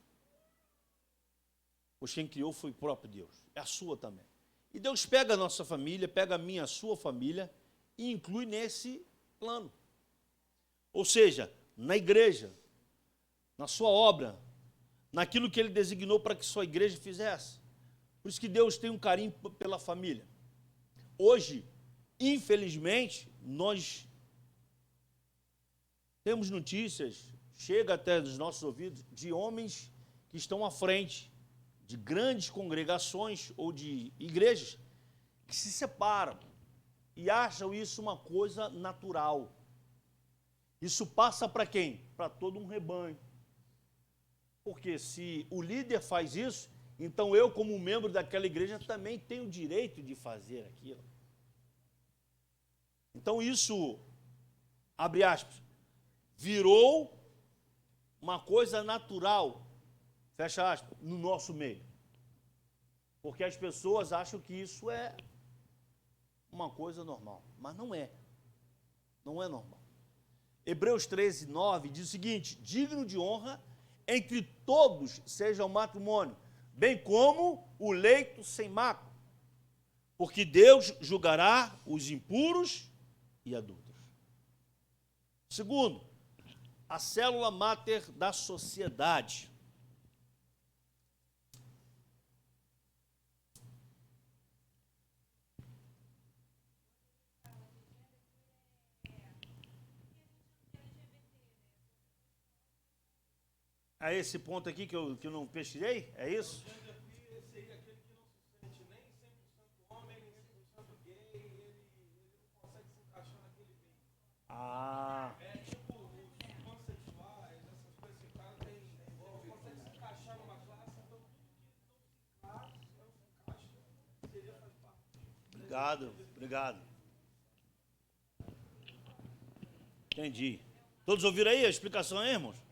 pois quem criou foi o próprio Deus, é a sua também. E Deus pega a nossa família, pega a minha, a sua família e inclui nesse plano. Ou seja, na igreja, na sua obra, naquilo que Ele designou para que sua igreja fizesse. Por isso que Deus tem um carinho pela família. Hoje, infelizmente, nós temos notícias, chega até dos nossos ouvidos, de homens que estão à frente de grandes congregações ou de igrejas que se separam e acham isso uma coisa natural. Isso passa para quem? Para todo um rebanho. Porque se o líder faz isso, então eu, como membro daquela igreja, também tenho o direito de fazer aquilo. Então isso, abre aspas, virou uma coisa natural, fecha aspas, no nosso meio. Porque as pessoas acham que isso é uma coisa normal, mas não é. Não é normal. Hebreus 13, 9 diz o seguinte: digno de honra entre todos seja o matrimônio, bem como o leito sem mácula, porque Deus julgará os impuros e adúlteros. Segundo, a célula máter da sociedade. A esse ponto aqui que eu não pesquisei? É isso? Seria aquele que não se sente nem 100% homem, nem 100% gay, ele não consegue se encaixar naquele meio. É tipo os pansexuais, essas coisas que o cara não consegue se encaixar numa classe, então tudo que não se encaixa, seria faz parte. Obrigado. Entendi. Todos ouviram aí a explicação aí, irmãos?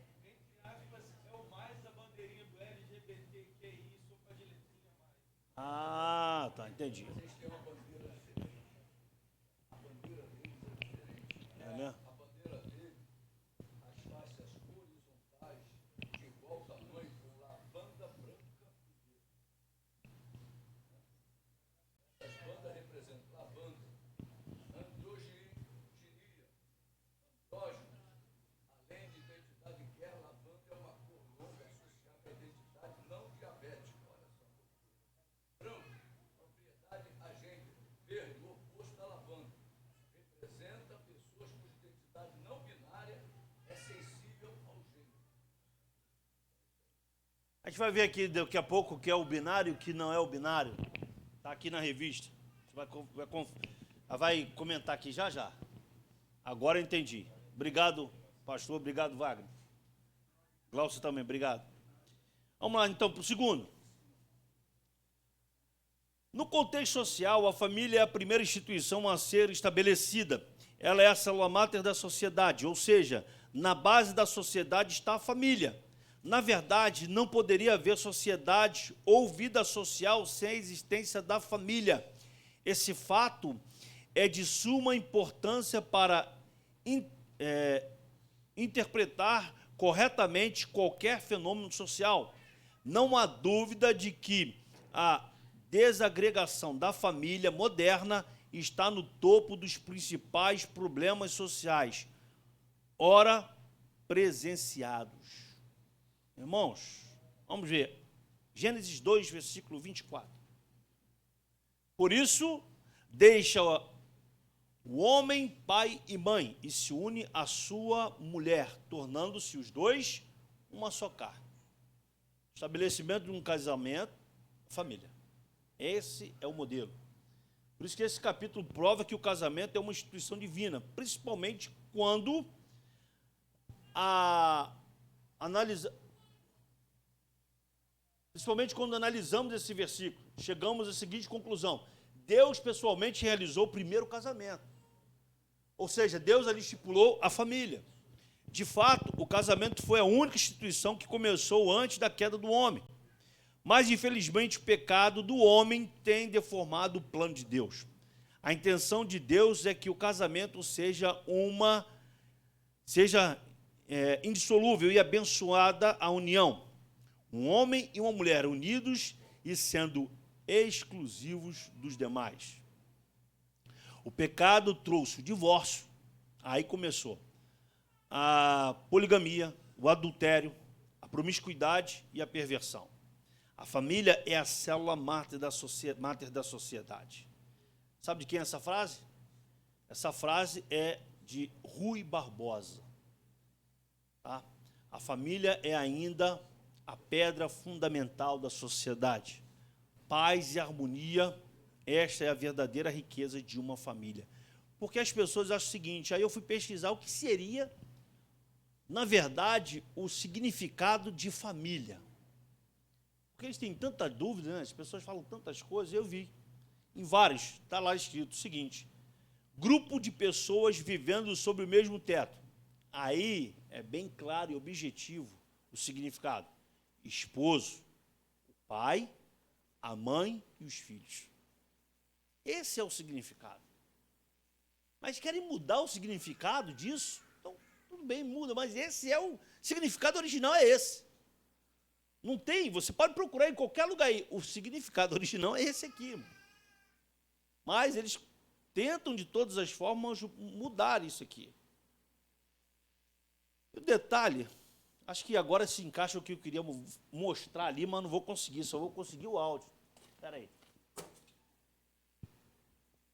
Tá, entendi. É mesmo? A bandeira dele, as faixas horizontais de igual tamanho com lavanda branca e verde. As bandas representam lavanda, androginia, andrógeno. Além de identidade quer, lavanda é uma cor longa associada à identidade não diabética. Olha só. Branco, propriedade agente, A gente vai ver aqui daqui a pouco o que é o binário e o que não é o binário. Está aqui na revista. A gente vai comentar aqui já já. Agora eu entendi. Obrigado, pastor. Obrigado, Wagner. Glaucio também, obrigado. Vamos lá, então, para o segundo. No contexto social, a família é a primeira instituição a ser estabelecida. Ela é a célula máter da sociedade, ou seja, na base da sociedade está a família. Na verdade, não poderia haver sociedade ou vida social sem a existência da família. Esse fato é de suma importância para interpretar corretamente qualquer fenômeno social. Não há dúvida de que a desagregação da família moderna está no topo dos principais problemas sociais, ora presenciados. Irmãos, vamos ver. Gênesis 2, versículo 24. Por isso, deixa o homem pai e mãe e se une à sua mulher, tornando-se os dois uma só carne. Estabelecimento de um casamento, família. Esse é o modelo. Por isso que esse capítulo prova que o casamento é uma instituição divina, principalmente quando analisamos esse versículo, chegamos à seguinte conclusão: Deus pessoalmente realizou o primeiro casamento. Ou seja, Deus ali estipulou a família. De fato, o casamento foi a única instituição que começou antes da queda do homem. Mas, infelizmente, o pecado do homem tem deformado o plano de Deus. A intenção de Deus é que o casamento seja indissolúvel e abençoada a união. Um homem e uma mulher unidos e sendo exclusivos dos demais. O pecado trouxe o divórcio, aí começou a poligamia, o adultério, a promiscuidade e a perversão. A família é a célula máter da sociedade. Sabe de quem é essa frase? Essa frase é de Rui Barbosa. Tá? A família é ainda a pedra fundamental da sociedade. Paz e harmonia, esta é a verdadeira riqueza de uma família. Porque as pessoas acham o seguinte, aí eu fui pesquisar o que seria, na verdade, o significado de família. Porque eles têm tanta dúvida, né? As pessoas falam tantas coisas, eu vi em vários, está lá escrito o seguinte: grupo de pessoas vivendo sob o mesmo teto. Aí é bem claro e objetivo o significado: esposo, o pai, a mãe e os filhos. Esse é o significado. Mas querem mudar o significado disso? Então, tudo bem, muda, mas esse é o significado original, é esse. Não tem, você pode procurar em qualquer lugar aí. O significado original é esse aqui. Mas eles tentam de todas as formas mudar isso aqui. E o detalhe, acho que agora se encaixa o que eu queria mostrar ali, mas não vou conseguir, só vou conseguir o áudio. Espera aí.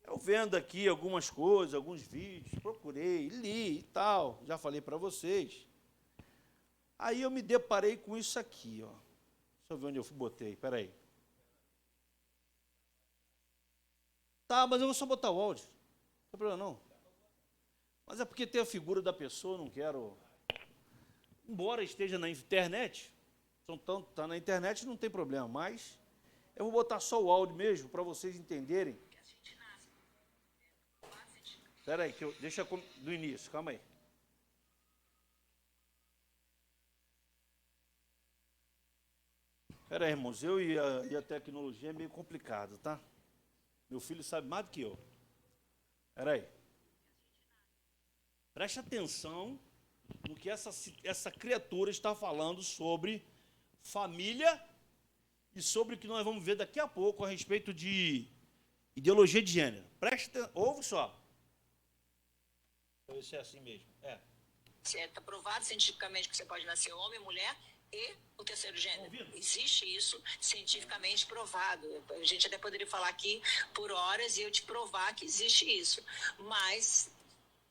Eu vendo aqui algumas coisas, alguns vídeos, procurei, li e tal, já falei para vocês. Aí eu me deparei com isso aqui, ó. Deixa eu ver onde eu botei, espera aí. Tá, mas eu vou só botar o áudio. Não tem problema não. Mas é porque tem a figura da pessoa, não quero... Embora esteja na internet, está na internet, não tem problema, mas eu vou botar só o áudio mesmo, para vocês entenderem. Espera aí, deixa do início, calma aí. Espera aí, irmãos, eu e a tecnologia é meio complicado, tá? Meu filho sabe mais do que eu. Espera aí. Preste atenção no que essa criatura está falando sobre família e sobre o que nós vamos ver daqui a pouco a respeito de ideologia de gênero. Preste atenção, ouve só. Deixa eu ver se é assim mesmo. Está provado cientificamente que você pode nascer homem, mulher e o terceiro gênero. Existe isso cientificamente provado. A gente até poderia falar aqui por horas e eu te provar que existe isso. Mas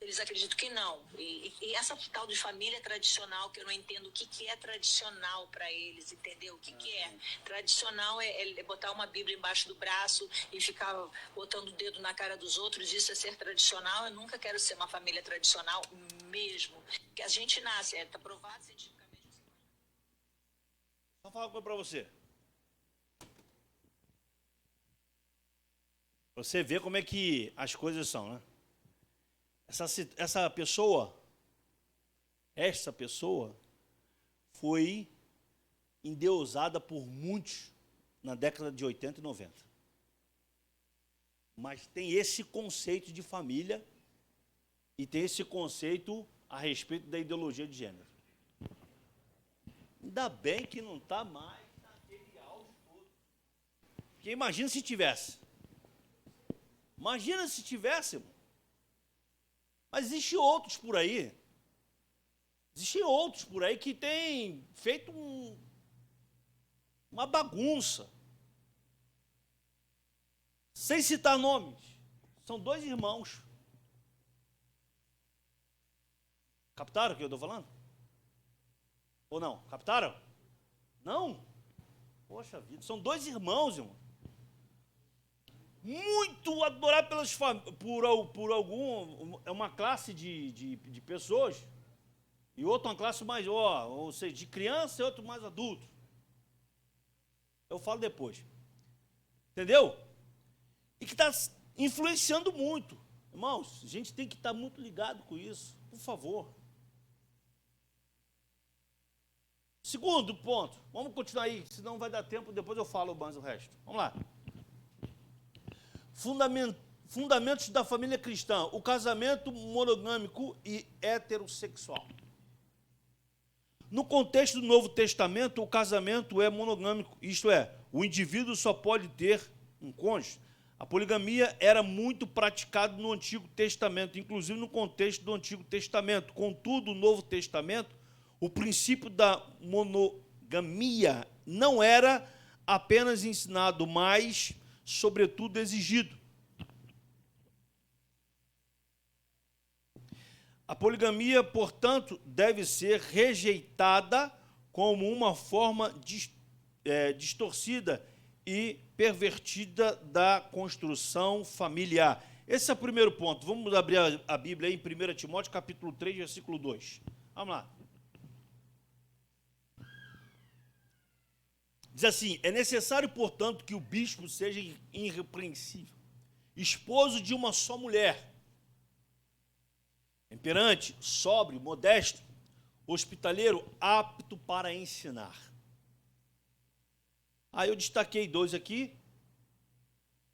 Eles acreditam que não. E essa tal de família tradicional, que eu não entendo o que é tradicional para eles, entendeu? O que é? Tradicional é botar uma Bíblia embaixo do braço e ficar botando o dedo na cara dos outros. Isso é ser tradicional. Eu nunca quero ser uma família tradicional mesmo. Que a gente nasce, está provado cientificamente. Vou falar uma coisa para você. Você vê como é que as coisas são, né? Essa pessoa foi endeusada por muitos na década de 80 e 90. Mas tem esse conceito de família e tem esse conceito a respeito da ideologia de gênero. Ainda bem que não está mais naquele auge todo. Porque imagina se tivesse. Imagina se tivesse, irmão. Mas existem outros por aí. Existem outros por aí que têm feito uma bagunça. Sem citar nomes. São 2 irmãos. Captaram o que eu estou falando? Ou não? Captaram? Não? Poxa vida, são 2 irmãos, irmão. Muito adorados por algum, é uma classe de pessoas, e outra uma classe maior, ou seja, de criança e outro mais adulto. Eu falo depois. Entendeu? E que está influenciando muito. Irmãos, a gente tem que estar muito ligado com isso, por favor. Segundo ponto, vamos continuar aí, senão vai dar tempo, depois eu falo mais o resto. Vamos lá. Fundamentos da família cristã: o casamento monogâmico e heterossexual. No contexto do Novo Testamento, o casamento é monogâmico, isto é, o indivíduo só pode ter um cônjuge. A poligamia era muito praticada no Antigo Testamento, inclusive no contexto do Antigo Testamento. Contudo, no Novo Testamento, o princípio da monogamia não era apenas ensinado, mas sobretudo exigido. A poligamia, portanto, deve ser rejeitada como uma forma distorcida e pervertida da construção familiar. Esse é o primeiro ponto. Vamos abrir a Bíblia aí em 1 Timóteo, capítulo 3, versículo 2. Vamos lá. Diz assim: é necessário, portanto, que o bispo seja irrepreensível, esposo de uma só mulher, temperante, sóbrio, modesto, hospitaleiro, apto para ensinar. Aí eu destaquei 2 aqui,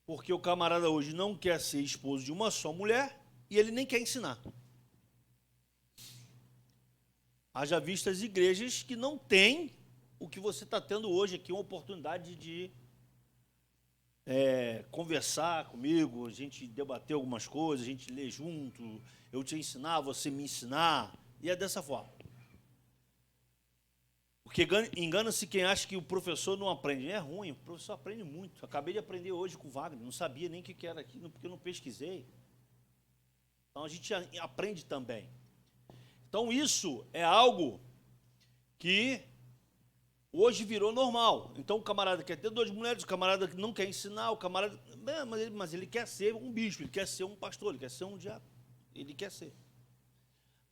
porque o camarada hoje não quer ser esposo de uma só mulher e ele nem quer ensinar. Haja vista as igrejas que não têm o que você está tendo hoje aqui, uma oportunidade de conversar comigo, a gente debater algumas coisas, a gente ler junto, eu te ensinar, você me ensinar, e é dessa forma. Porque engana-se quem acha que o professor não aprende. É ruim, o professor aprende muito. Acabei de aprender hoje com o Wagner, não sabia nem o que era aquilo, porque eu não pesquisei. Então a gente aprende também. Então isso é algo que hoje virou normal. Então o camarada quer ter 2 mulheres, o camarada não quer ensinar, o camarada... Mas ele quer ser um bispo, ele quer ser um pastor, ele quer ser um diabo. Ele quer ser.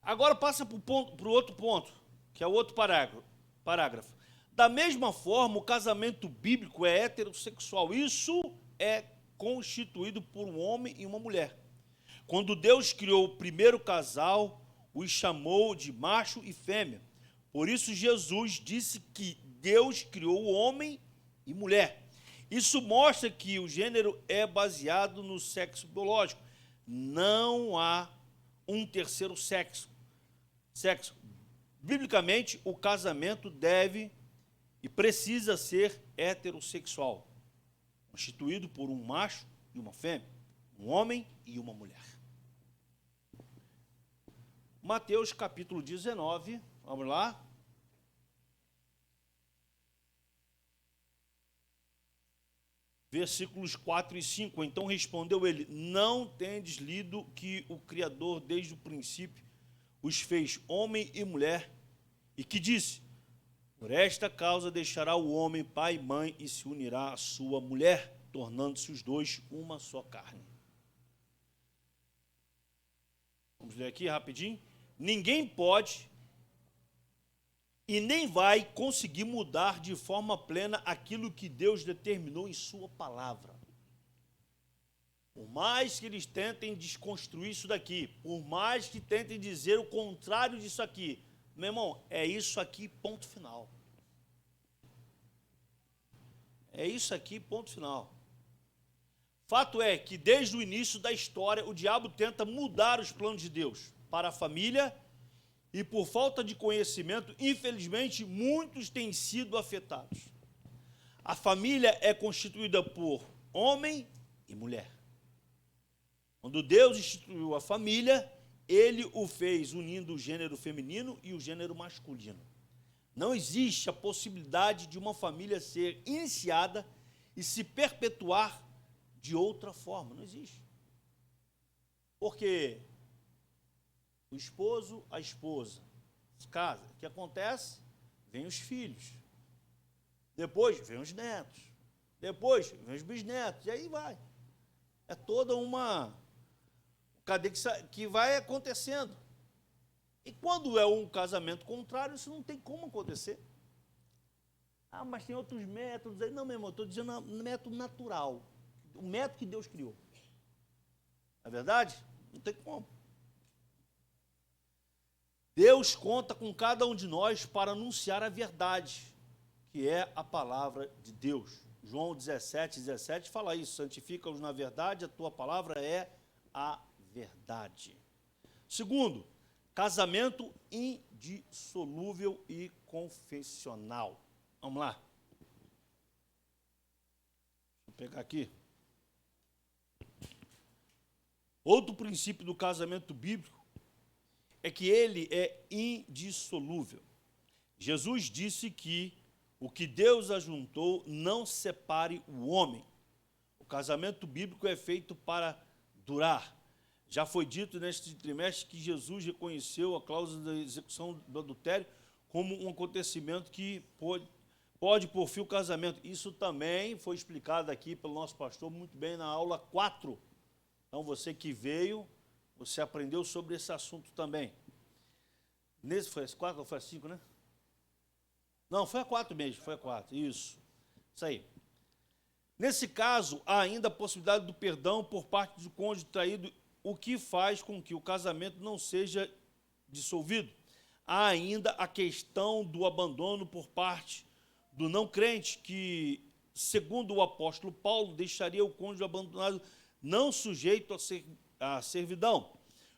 Agora passa para o outro ponto, que é o outro parágrafo. Da mesma forma, o casamento bíblico é heterossexual. Isso é constituído por um homem e uma mulher. Quando Deus criou o primeiro casal, os chamou de macho e fêmea. Por isso Jesus disse que Deus criou o homem e mulher. Isso mostra que o gênero é baseado no sexo biológico. Não há um terceiro sexo. Biblicamente, o casamento deve e precisa ser heterossexual, constituído por um macho e uma fêmea, um homem e uma mulher. Mateus capítulo 19, vamos lá. versículos 4 e 5. Então respondeu ele: não tendes lido que o Criador desde o princípio os fez homem e mulher, e que disse: por esta causa deixará o homem pai e mãe e se unirá à sua mulher, tornando-se os dois uma só carne. Vamos ler aqui rapidinho. Ninguém pode e nem vai conseguir mudar de forma plena aquilo que Deus determinou em sua palavra. Por mais que eles tentem desconstruir isso daqui, por mais que tentem dizer o contrário disso aqui, meu irmão, é isso aqui, ponto final. É isso aqui, ponto final. Fato é que desde o início da história, o diabo tenta mudar os planos de Deus para a família e por falta de conhecimento, infelizmente, muitos têm sido afetados. A família é constituída por homem e mulher. Quando Deus instituiu a família, ele o fez unindo o gênero feminino e o gênero masculino. Não existe a possibilidade de uma família ser iniciada e se perpetuar de outra forma. Não existe. Porque o esposo, a esposa, se casa. O que acontece? Vem os filhos. Depois vem os netos. Depois vem os bisnetos. E aí vai. É toda uma cadeia que vai acontecendo. E quando é um casamento contrário, isso não tem como acontecer. Ah, mas tem outros métodos aí. Não, meu irmão, eu estou dizendo um método natural. O método que Deus criou. Não é verdade? Não tem como. Deus conta com cada um de nós para anunciar a verdade, que é a palavra de Deus. João 17 fala isso: santifica-os na verdade, a tua palavra é a verdade. Segundo, casamento indissolúvel e confessional. Vamos lá. Vou pegar aqui. Outro princípio do casamento bíblico é que ele é indissolúvel. Jesus disse que o que Deus ajuntou não separe o homem. O casamento bíblico é feito para durar. Já foi dito neste trimestre que Jesus reconheceu a cláusula da execução do adultério como um acontecimento que pode por fim o casamento. Isso também foi explicado aqui pelo nosso pastor muito bem na aula 4. Então, você que veio, você aprendeu sobre esse assunto também. Nesse foi as 4 ou foi as 5, né? Não, foi a 4 mesmo, foi a 4, isso aí. Nesse caso, há ainda a possibilidade do perdão por parte do cônjuge traído, o que faz com que o casamento não seja dissolvido. Há ainda a questão do abandono por parte do não crente, que, segundo o apóstolo Paulo, deixaria o cônjuge abandonado não sujeito à servidão.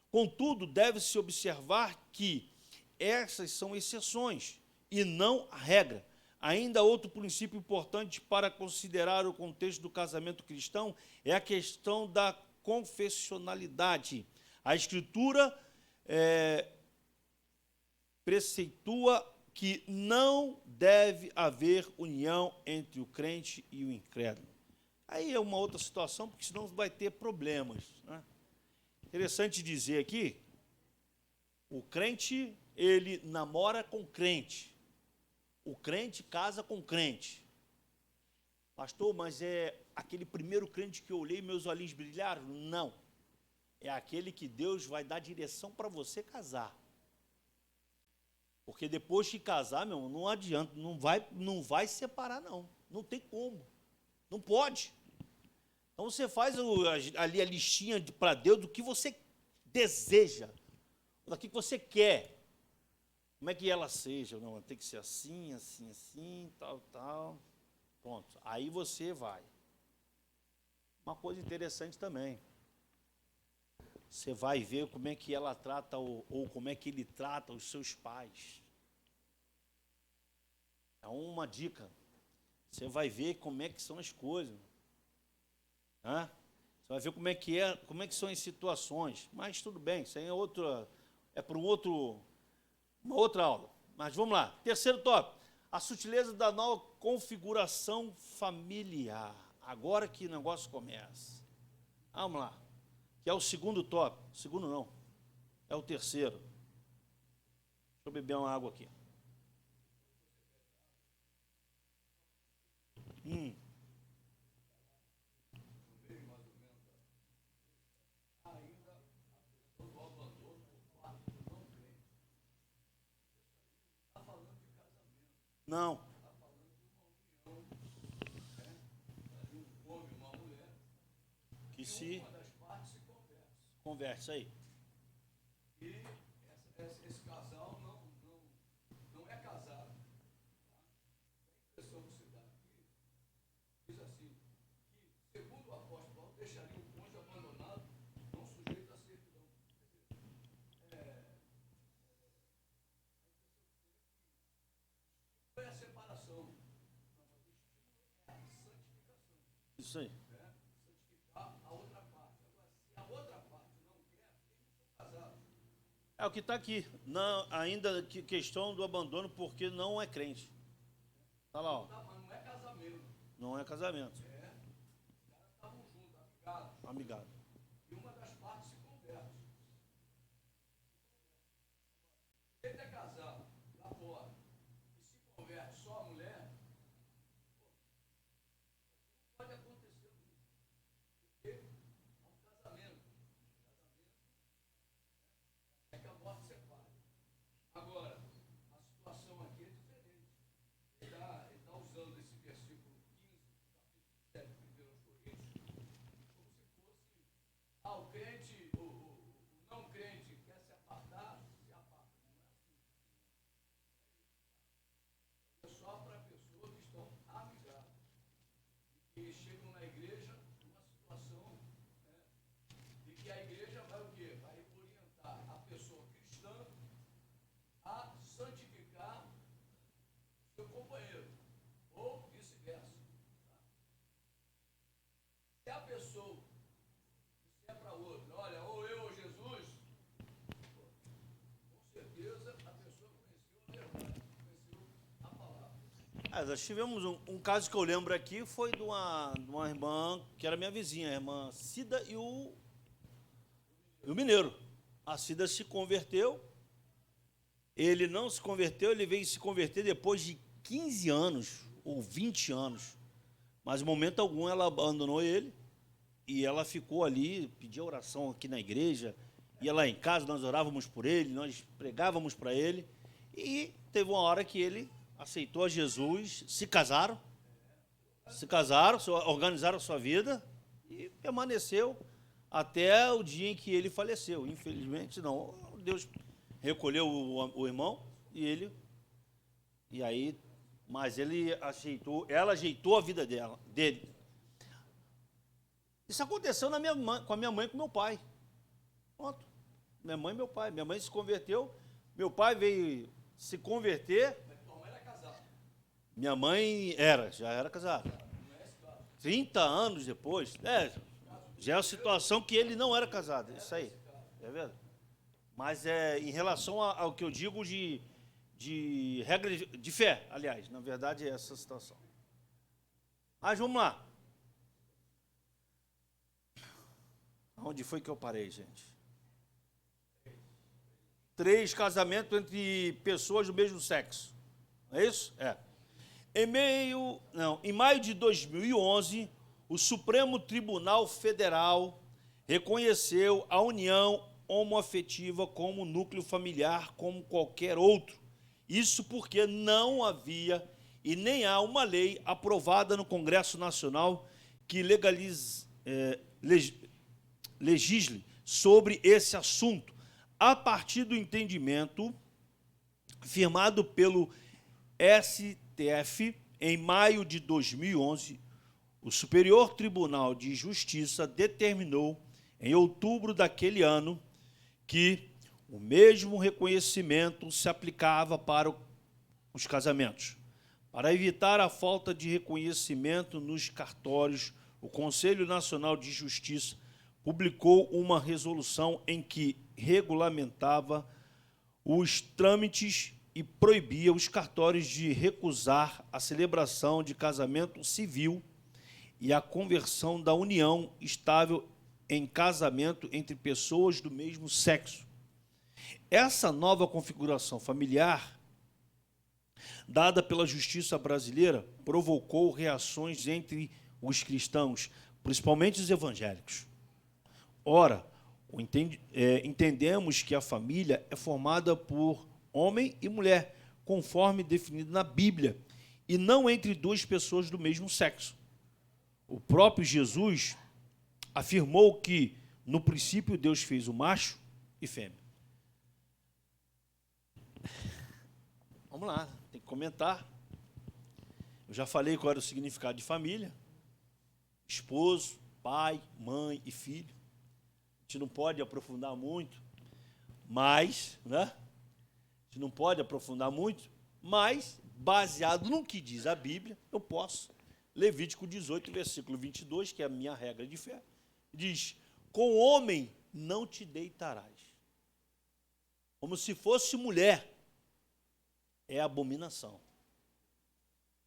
Contudo, deve-se observar que essas são exceções e não a regra. Ainda outro princípio importante para considerar o contexto do casamento cristão é a questão da confessionalidade. A Escritura preceitua que não deve haver união entre o crente e o incrédulo. Aí é uma outra situação, porque senão vai ter problemas, né? Interessante dizer aqui, o crente, ele namora com crente. O crente casa com crente. Pastor, mas é aquele primeiro crente que eu olhei e meus olhinhos brilharam? Não. É aquele que Deus vai dar direção para você casar. Porque depois de casar, meu irmão, não adianta, não vai separar, não. Não tem como. Não pode. Então você faz ali a listinha para Deus do que você deseja, daquilo que você quer. Como é que ela seja? Não, tem que ser assim, assim, assim, tal, tal. Pronto. Aí você vai. Uma coisa interessante também. Você vai ver como é que ela trata, ou como é que ele trata os seus pais. É uma dica. Você vai ver como é que são as coisas. Você vai ver como é que são as situações. Mas tudo bem, isso aí é para uma outra aula. Mas vamos lá. Terceiro tópico. A sutileza da nova configuração familiar. Agora que o negócio começa. Vamos lá. Que é o segundo tópico. Segundo não. É o terceiro. Deixa eu beber uma água aqui. Não. Que se converte, isso aí. E esse casal não é casado. A impressão que se dá aqui diz assim, que, segundo o apóstolo Paulo, deixaria o cônjuge abandonado, não sujeito à servidão. Não é a separação, é a santificação. Isso aí. Santificar a outra parte. Agora, se a outra parte não quer, eles não são casados. É o que está aqui. Não, ainda que questão do abandono porque não é crente. Está lá, ó. Mas não é casamento. Não é casamento. Os caras estavam juntos, amigados. Amigado. E uma das partes se converte. Se ele é casado lá fora e se converte só a mulher, pode acontecer isso. Porque é um casamento. É que a morte separa. Agora, a situação aqui é diferente. Ele está usando esse versículo 15, capítulo 7 de 1 Coríntios, como se fosse, o crente, o não crente quer se apartar, se aparta. Não é assim. É só para pessoas que estão amigadas. E chegam na igreja numa situação, né, de que a igreja vai o quê? Vai orientar a pessoa cristã a santificar seu companheiro, ou vice-versa. Se a pessoa disser para outra, olha, ou eu ou Jesus, com certeza a pessoa conheceu a verdade, conheceu a palavra. Nós tivemos um caso que eu lembro aqui, foi de uma irmã, que era minha vizinha, a irmã Cida e o mineiro. A Cida se converteu, ele não se converteu, ele veio se converter depois de 15 anos, ou 20 anos. Mas em momento algum ela abandonou ele, e ela ficou ali, pedia oração aqui na igreja, ia lá em casa, nós orávamos por ele, nós pregávamos para ele, e teve uma hora que ele aceitou a Jesus, se casaram, organizaram a sua vida, e permaneceu até o dia em que ele faleceu. Infelizmente, não, Deus recolheu o irmão, mas ela ajeitou a vida dele. Isso aconteceu com a minha mãe e com meu pai. Pronto. Minha mãe e meu pai. Minha mãe se converteu, meu pai veio se converter. Mas tua mãe era casada. Minha mãe já era casada. 30 anos depois, já é a situação que ele não era casado. Isso aí, é verdade. Mas em relação ao que eu digo de regra de fé, aliás, na verdade é essa situação. Mas vamos lá. Onde foi que eu parei, gente? 3 casamentos entre pessoas do mesmo sexo. Não é isso? É. Em maio de 2011, o Supremo Tribunal Federal reconheceu a união homoafetiva como núcleo familiar como qualquer outro. Isso porque não havia e nem há uma lei aprovada no Congresso Nacional que legisle sobre esse assunto, a partir do entendimento firmado pelo STF em maio de 2011. O Superior Tribunal de Justiça determinou, em outubro daquele ano, que o mesmo reconhecimento se aplicava para os casamentos. Para evitar a falta de reconhecimento nos cartórios, o Conselho Nacional de Justiça publicou uma resolução em que regulamentava os trâmites e proibia os cartórios de recusar a celebração de casamento civil e a conversão da união estável em casamento entre pessoas do mesmo sexo. Essa nova configuração familiar, dada pela justiça brasileira, provocou reações entre os cristãos, principalmente os evangélicos. Ora, entendemos que a família é formada por homem e mulher, conforme definido na Bíblia, e não entre duas pessoas do mesmo sexo. O próprio Jesus afirmou que, no princípio, Deus fez o macho e fêmea. Vamos lá, tem que comentar. Eu já falei qual era o significado de família. Esposo, pai, mãe e filho. A gente não pode aprofundar muito, mas, né? A gente não pode aprofundar muito, mas, baseado no que diz a Bíblia, eu posso. Levítico 18, versículo 22, que é a minha regra de fé, diz: com homem não te deitarás. Como se fosse mulher. É abominação.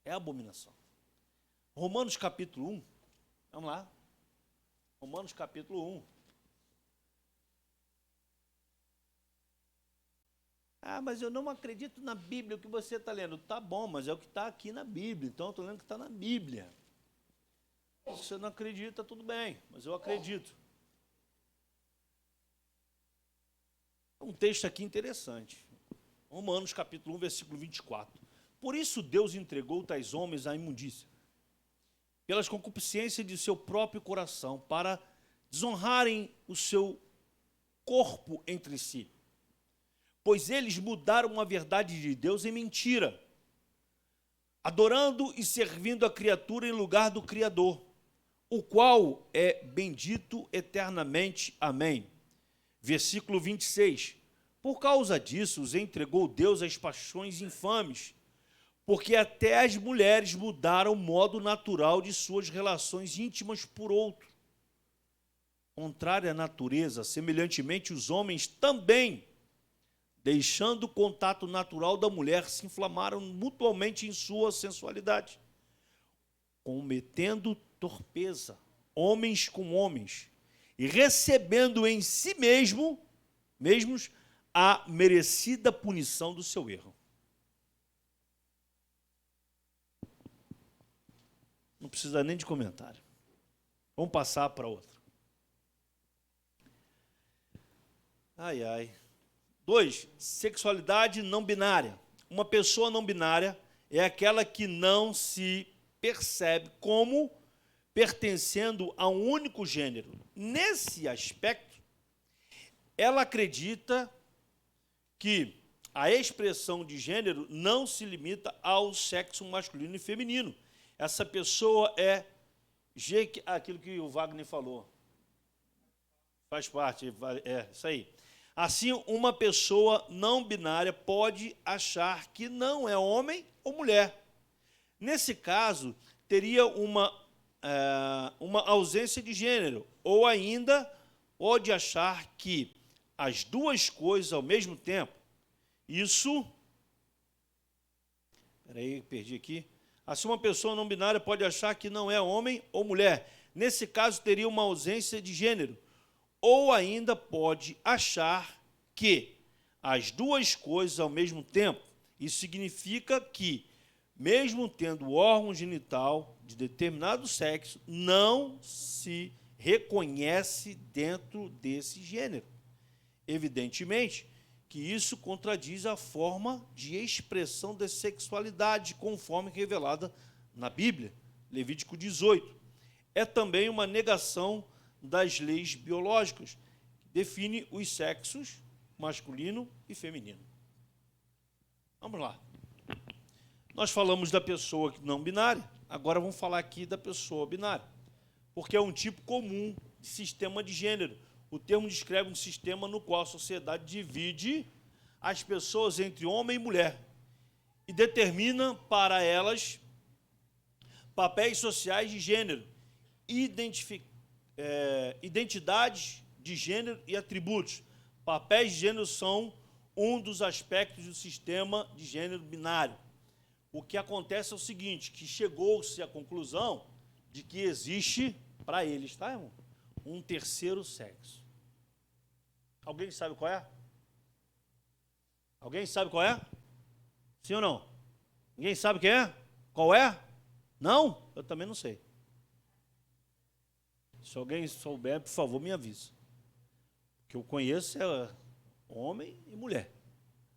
É abominação. Romanos capítulo 1. Vamos lá. Romanos capítulo 1. Ah, mas eu não acredito na Bíblia, o que você está lendo. Tá bom, mas é o que está aqui na Bíblia. Então, eu estou lendo o que está na Bíblia. Se você não acredita, tudo bem, mas eu acredito. Um texto aqui interessante. Romanos capítulo 1, versículo 24. Por isso Deus entregou tais homens à imundícia, pelas concupiscências de seu próprio coração, para desonrarem o seu corpo entre si. Pois eles mudaram a verdade de Deus em mentira, adorando e servindo a criatura em lugar do Criador, o qual é bendito eternamente. Amém. Versículo 26. Por causa disso, os entregou Deus às paixões infames, porque até as mulheres mudaram o modo natural de suas relações íntimas por outro. Contrária à natureza, semelhantemente os homens também, deixando o contato natural da mulher, se inflamaram mutuamente em sua sensualidade, cometendo torpeza, homens com homens, e recebendo em si mesmos a merecida punição do seu erro. Não precisa nem de comentário. Vamos passar para outra. Ai, ai. 2. Sexualidade não binária. Uma pessoa não binária é aquela que não se percebe como pertencendo a um único gênero. Nesse aspecto, ela acredita que a expressão de gênero não se limita ao sexo masculino e feminino. Essa pessoa é aquilo que o Wagner falou. Faz parte, é isso aí. Assim, uma pessoa não binária pode achar que não é homem ou mulher. Nesse caso, teria uma ausência de gênero, ou ainda pode achar que as duas coisas ao mesmo tempo. Isso... Peraí, perdi aqui. Assim, uma pessoa não binária pode achar que não é homem ou mulher. Nesse caso, teria uma ausência de gênero. Ou ainda pode achar que as duas coisas ao mesmo tempo. Isso significa que, mesmo tendo o órgão genital de determinado sexo, não se reconhece dentro desse gênero. Evidentemente que isso contradiz a forma de expressão da sexualidade, conforme revelada na Bíblia, Levítico 18. É também uma negação das leis biológicas, que define os sexos masculino e feminino. Vamos lá. Nós falamos da pessoa não binária, agora vamos falar aqui da pessoa binária, porque é um tipo comum de sistema de gênero. O termo descreve um sistema no qual a sociedade divide as pessoas entre homem e mulher e determina para elas papéis sociais de gênero, identidades de gênero e atributos. Papéis de gênero são um dos aspectos do sistema de gênero binário. O que acontece é o seguinte, que chegou-se à conclusão de que existe, para eles, tá, irmão? Um terceiro sexo. Alguém sabe qual é? Alguém sabe qual é? Sim ou não? Ninguém sabe quem é? Qual é? Não? Eu também não sei. Se alguém souber, por favor, me avise. O que eu conheço é homem e mulher,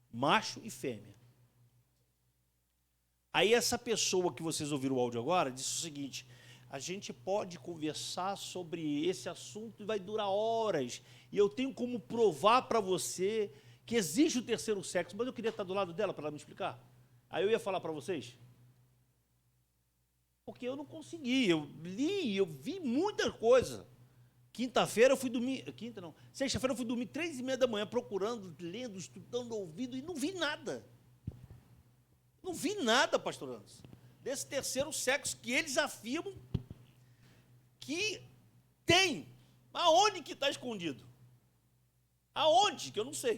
macho e fêmea. Aí essa pessoa que vocês ouviram o áudio agora disse o seguinte: a gente pode conversar sobre esse assunto e vai durar horas, e eu tenho como provar para você que existe o terceiro sexo, mas eu queria estar do lado dela para ela me explicar. Aí eu ia falar para vocês, porque eu não consegui, eu li, eu vi muita coisa. Quinta-feira eu fui dormir, sexta-feira eu fui dormir 3h30 da manhã, procurando, lendo, estudando, ouvindo, e não vi nada. Não vi nada, pastor Anderson, desse terceiro sexo que eles afirmam que tem. Aonde que está escondido? Aonde? Que eu não sei.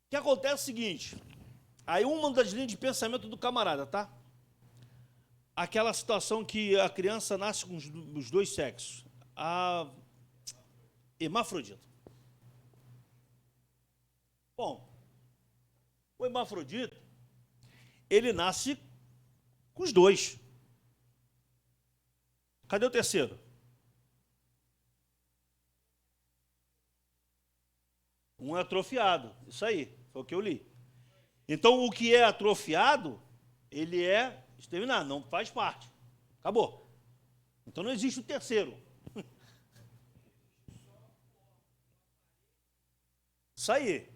O que acontece é o seguinte, aí uma das linhas de pensamento do camarada, tá? Aquela situação que a criança nasce com os dois sexos, a hermafrodita. Bom, o hermafrodita, ele nasce com os dois. Cadê o terceiro? Um é atrofiado, isso aí, foi o que eu li. Então, o que é atrofiado, ele é exterminado, não faz parte. Acabou. Então, não existe o terceiro. Isso aí.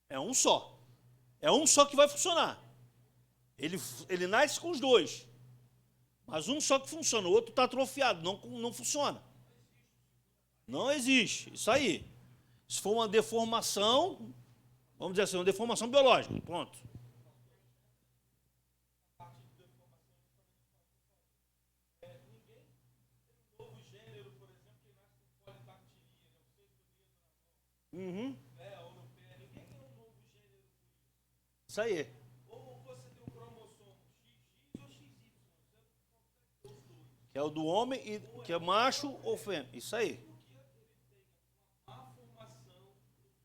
É um só. É um só que vai funcionar. Ele nasce com os dois. Mas um só que funciona, o outro está atrofiado, não funciona. Não existe. Isso aí. Se for uma deformação, vamos dizer assim, uma deformação biológica. Pronto. Uhum. Isso aí. Ou você tem um cromossomo XX ou XY. Que é o do homem, e que é macho ou fêmea. Isso aí. Má formação do ventre,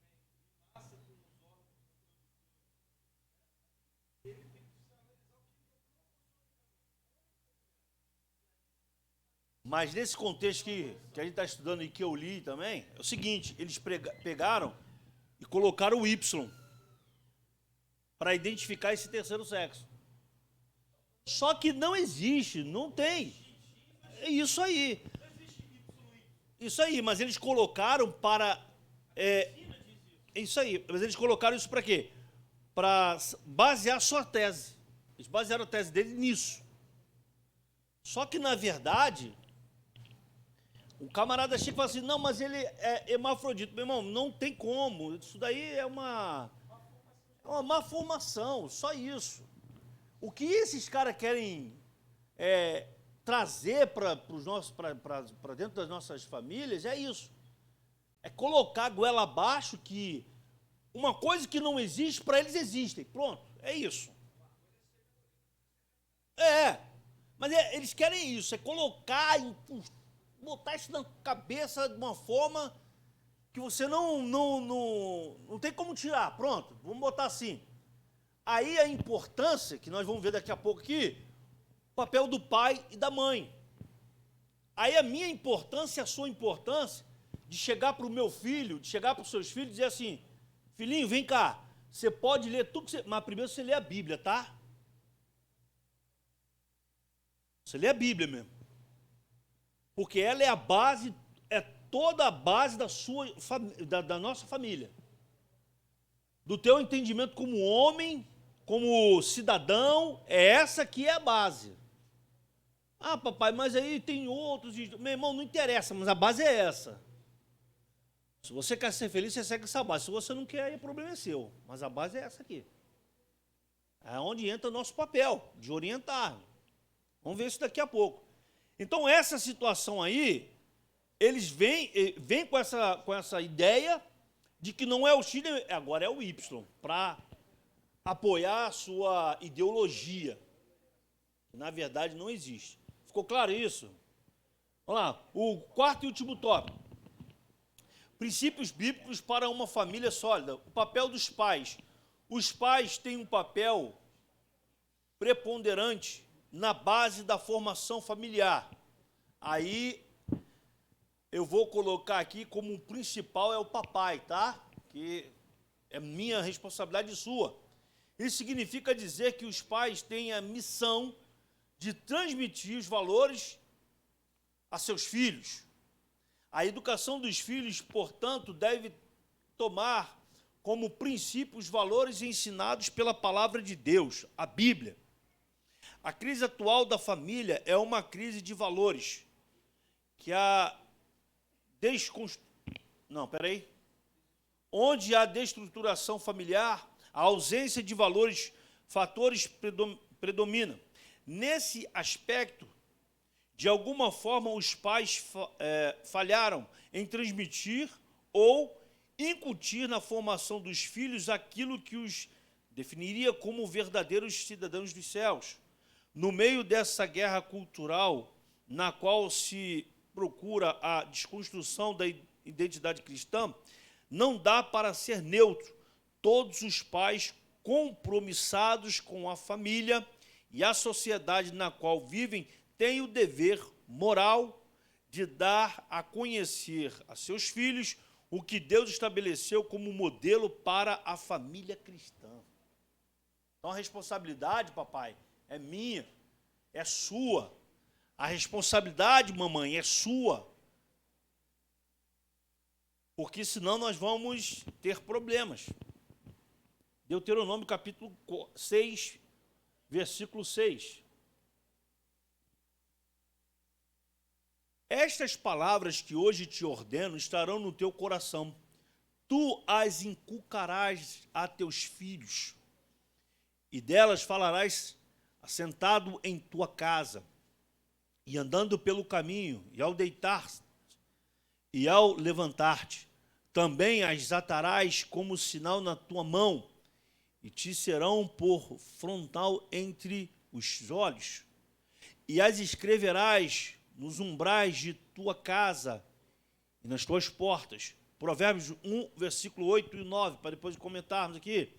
nasce com os órgãos, ele tem que analisar o que Mas nesse contexto que a gente está estudando e que eu li também, é o seguinte, eles pegaram e colocaram o Y para identificar esse terceiro sexo. Só que não existe, não tem. É isso aí. Isso aí, mas eles colocaram para... isso aí, mas eles colocaram isso para quê? Para basear a sua tese. Eles basearam a tese dele nisso. Só que, na verdade, o camarada chega e fala assim, não, mas ele é hermafrodita. Meu irmão, não tem como. Isso daí é uma má formação, só isso. O que esses caras querem trazer para dentro das nossas famílias é isso. É colocar a goela abaixo que uma coisa que não existe, para eles existem. Pronto, é isso. Mas eles querem isso, é colocar, botar isso na cabeça de uma forma que você não tem como tirar. Pronto, vamos botar assim. Aí a importância, que nós vamos ver daqui a pouco aqui, o papel do pai e da mãe. Aí a minha importância e a sua importância de chegar para o meu filho, de chegar para os seus filhos e dizer assim, filhinho, vem cá, você pode ler tudo que você... Mas primeiro você lê a Bíblia, tá? Você lê a Bíblia mesmo. Porque ela é a base, é toda a base da nossa família. Do teu entendimento como homem, como cidadão, essa que é a base. Ah, papai, mas aí tem outros... Meu irmão, não interessa, mas a base é essa. Se você quer ser feliz, você segue essa base. Se você não quer, aí o problema é seu. Mas a base é essa aqui. É onde entra o nosso papel, de orientar. Vamos ver isso daqui a pouco. Então, essa situação aí, eles vêm com essa ideia de que não é o X, agora é o Y, para apoiar a sua ideologia, que na verdade não existe. Ficou claro isso? Vamos lá, o quarto e último tópico. Princípios bíblicos para uma família sólida. O papel dos pais. Os pais têm um papel preponderante na base da formação familiar. Aí eu vou colocar aqui como o principal é o papai, tá? Que é minha responsabilidade e sua. Isso significa dizer que os pais têm a missão de transmitir os valores a seus filhos. A educação dos filhos, portanto, deve tomar como princípio os valores ensinados pela palavra de Deus, a Bíblia. A crise atual da família é uma crise de valores, que onde a destruturação familiar, a ausência de valores, fatores predomina. Nesse aspecto, de alguma forma, os pais falharam em transmitir ou incutir na formação dos filhos aquilo que os definiria como verdadeiros cidadãos dos céus. No meio dessa guerra cultural, na qual se procura a desconstrução da identidade cristã, não dá para ser neutro. Todos os pais compromissados com a família e a sociedade na qual vivem têm o dever moral de dar a conhecer a seus filhos o que Deus estabeleceu como modelo para a família cristã. Então a responsabilidade, papai, é minha, é sua. A responsabilidade, mamãe, é sua. Porque senão nós vamos ter problemas. Deuteronômio capítulo 6, versículo 6. Estas palavras que hoje te ordeno estarão no teu coração. Tu as inculcarás a teus filhos, e delas falarás assentado em tua casa, e andando pelo caminho, e ao deitar-te, e ao levantar-te. Também as atarás como sinal na tua mão, e te serão por frontal entre os olhos. E as escreverás nos umbrais de tua casa e nas tuas portas. Provérbios 1, versículo 8 e 9, para depois comentarmos aqui.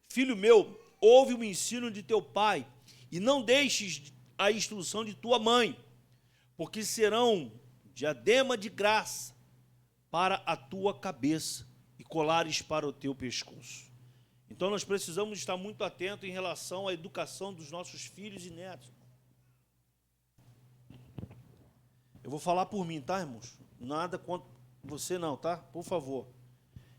Filho meu, ouve o ensino de teu pai, e não deixes a instrução de tua mãe, porque serão diadema de graça para a tua cabeça e colares para o teu pescoço. Então nós precisamos estar muito atentos em relação à educação dos nossos filhos e netos. Eu vou falar por mim, tá, irmãos? Nada contra você não, tá? Por favor.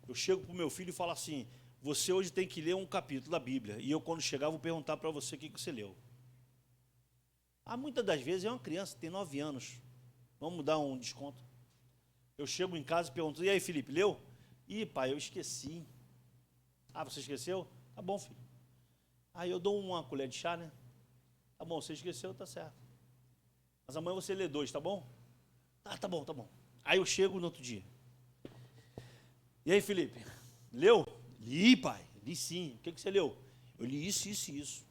Eu chego para o meu filho e falo assim, você hoje tem que ler um capítulo da Bíblia, e eu, quando chegar, vou perguntar para você o que você leu. Muitas das vezes é uma criança, tem 9 anos. Vamos dar um desconto. Eu chego em casa e pergunto, e aí, Felipe, leu? Ih, pai, eu esqueci. Você esqueceu? Tá bom, filho. Aí eu dou uma colher de chá, né? Tá bom, você esqueceu, tá certo. Mas amanhã você lê 2, tá bom? Tá bom, tá bom. Aí eu chego no outro dia. E aí, Felipe, leu? Li, pai, li sim. O que você leu? Eu li isso, isso e isso.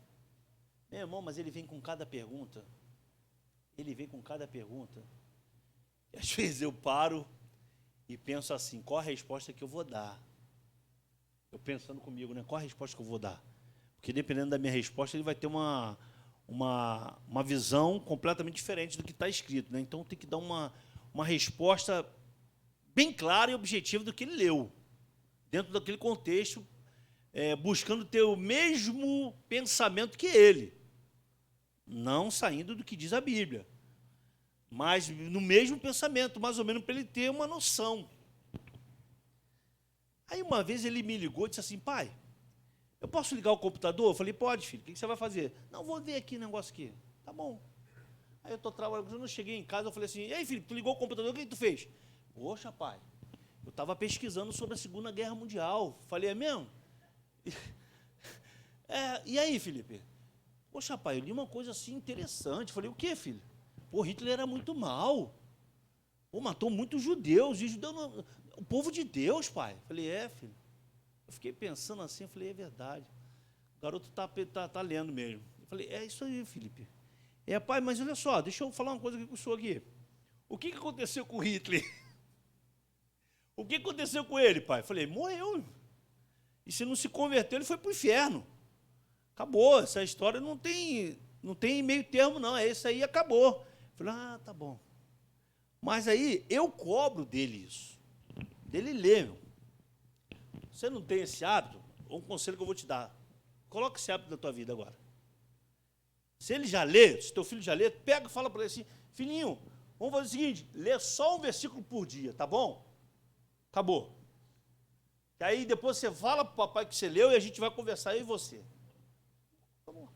Meu irmão, mas ele vem com cada pergunta. Ele vem com cada pergunta. E às vezes eu paro e penso assim, qual a resposta que eu vou dar? Eu pensando comigo, né? Qual a resposta que eu vou dar? Porque dependendo da minha resposta, ele vai ter uma visão completamente diferente do que está escrito, né? Então tem que dar uma resposta bem clara e objetiva do que ele leu, dentro daquele contexto, buscando ter o mesmo pensamento que ele, não saindo do que diz a Bíblia, mas no mesmo pensamento, mais ou menos, para ele ter uma noção. Aí uma vez ele me ligou e disse assim, pai, eu posso ligar o computador? Eu falei, pode, filho, o que você vai fazer? Não, vou ver aqui o negócio aqui. Tá bom. Aí eu estou trabalhando, quando eu cheguei em casa, eu falei assim, e aí, filho, tu ligou o computador, o que tu fez? Poxa, pai, eu estava pesquisando sobre a Segunda Guerra Mundial. Falei, é mesmo? E aí, Felipe? Poxa, pai, eu li uma coisa assim interessante. Falei, o quê, filho? Pô, Hitler era muito mal. Pô, matou muitos judeus. E o povo de Deus, pai. Falei, filho. Eu fiquei pensando assim, falei, é verdade. garoto tá lendo mesmo. Eu falei, é isso aí, Felipe. Pai, mas olha só, deixa eu falar uma coisa aqui com o senhor aqui. O que aconteceu com Hitler? O que aconteceu com ele, pai? Eu falei, morreu. E se não se converteu, ele foi para o inferno. Acabou, essa história não tem meio termo, não. É isso aí, acabou. Eu falei, tá bom. Mas aí, eu cobro dele isso. Dele ler, meu. Você não tem esse hábito? Um conselho que eu vou te dar. Coloca esse hábito na tua vida agora. Se ele já lê, se teu filho já lê, pega e fala para ele assim, filhinho, vamos fazer o seguinte, lê só um versículo por dia, tá bom? Acabou. E aí depois você fala para o papai que você leu e a gente vai conversar, eu e você. Tá bom.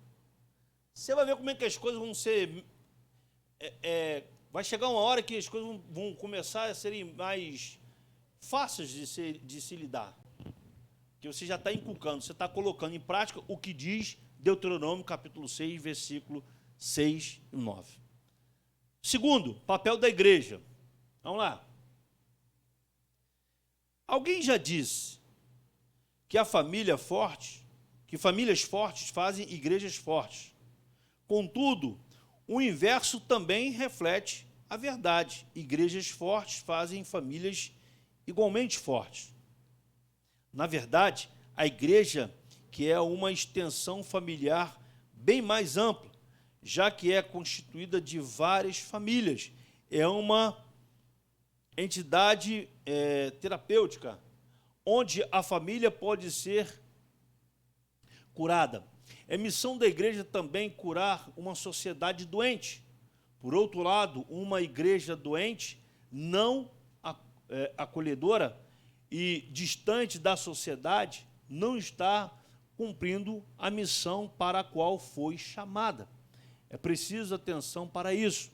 Você vai ver como é que as coisas vão ser... vai chegar uma hora que as coisas vão começar a serem mais fáceis de se lidar. Que você já está inculcando, você está colocando em prática o que diz Deuteronômio, capítulo 6, versículo 6 e 9. Segundo, papel da igreja. Vamos lá. Alguém já disse que famílias fortes fazem igrejas fortes. Contudo, o inverso também reflete a verdade. Igrejas fortes fazem famílias igualmente fortes. Na verdade, a igreja, que é uma extensão familiar bem mais ampla, já que é constituída de várias famílias, é uma entidade terapêutica, onde a família pode ser curada. É missão da igreja também curar uma sociedade doente. Por outro lado, uma igreja doente, não acolhedora e distante da sociedade, não está cumprindo a missão para a qual foi chamada. É preciso atenção para isso.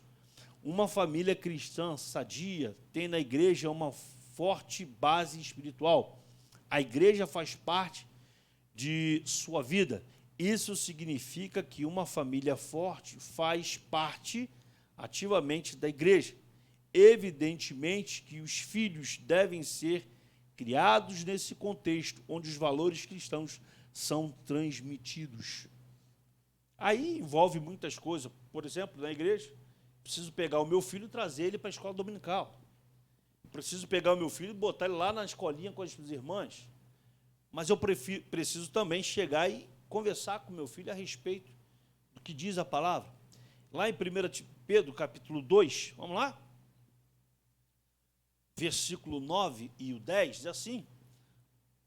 Uma família cristã sadia tem na igreja uma forte base espiritual. A igreja faz parte de sua vida. Isso significa que uma família forte faz parte ativamente da igreja. Evidentemente que os filhos devem ser criados nesse contexto, onde os valores cristãos são transmitidos. Aí envolve muitas coisas. Por exemplo, na igreja, preciso pegar o meu filho e trazer ele para a escola dominical. Preciso pegar o meu filho e botar ele lá na escolinha com as irmãs. Mas eu preciso também chegar e conversar com o meu filho a respeito do que diz a palavra. Lá em 1 Pedro, capítulo 2, vamos lá? Versículo 9 e o 10, diz assim: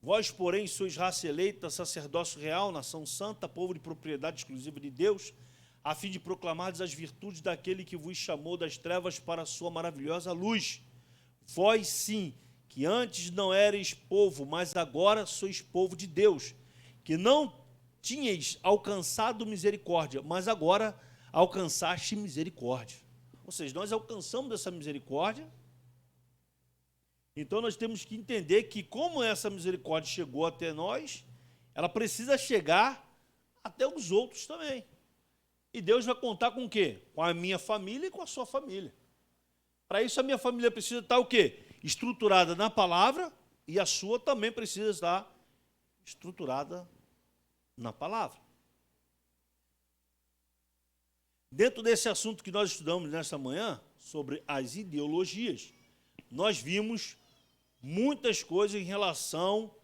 vós, porém, sois raça eleita, sacerdócio real, nação santa, povo de propriedade exclusiva de Deus, a fim de proclamardes as virtudes daquele que vos chamou das trevas para a sua maravilhosa luz. Vós, sim, que antes não erais povo, mas agora sois povo de Deus, que não tinhais alcançado misericórdia, mas agora alcançaste misericórdia. Ou seja, nós alcançamos essa misericórdia. Então, nós temos que entender que, como essa misericórdia chegou até nós, ela precisa chegar até os outros também. E Deus vai contar com o quê? Com a minha família e com a sua família. Para isso, a minha família precisa estar o quê? Estruturada na palavra, e a sua também precisa estar estruturada na palavra. Dentro desse assunto que nós estudamos nesta manhã, sobre as ideologias, nós vimos muitas coisas em relação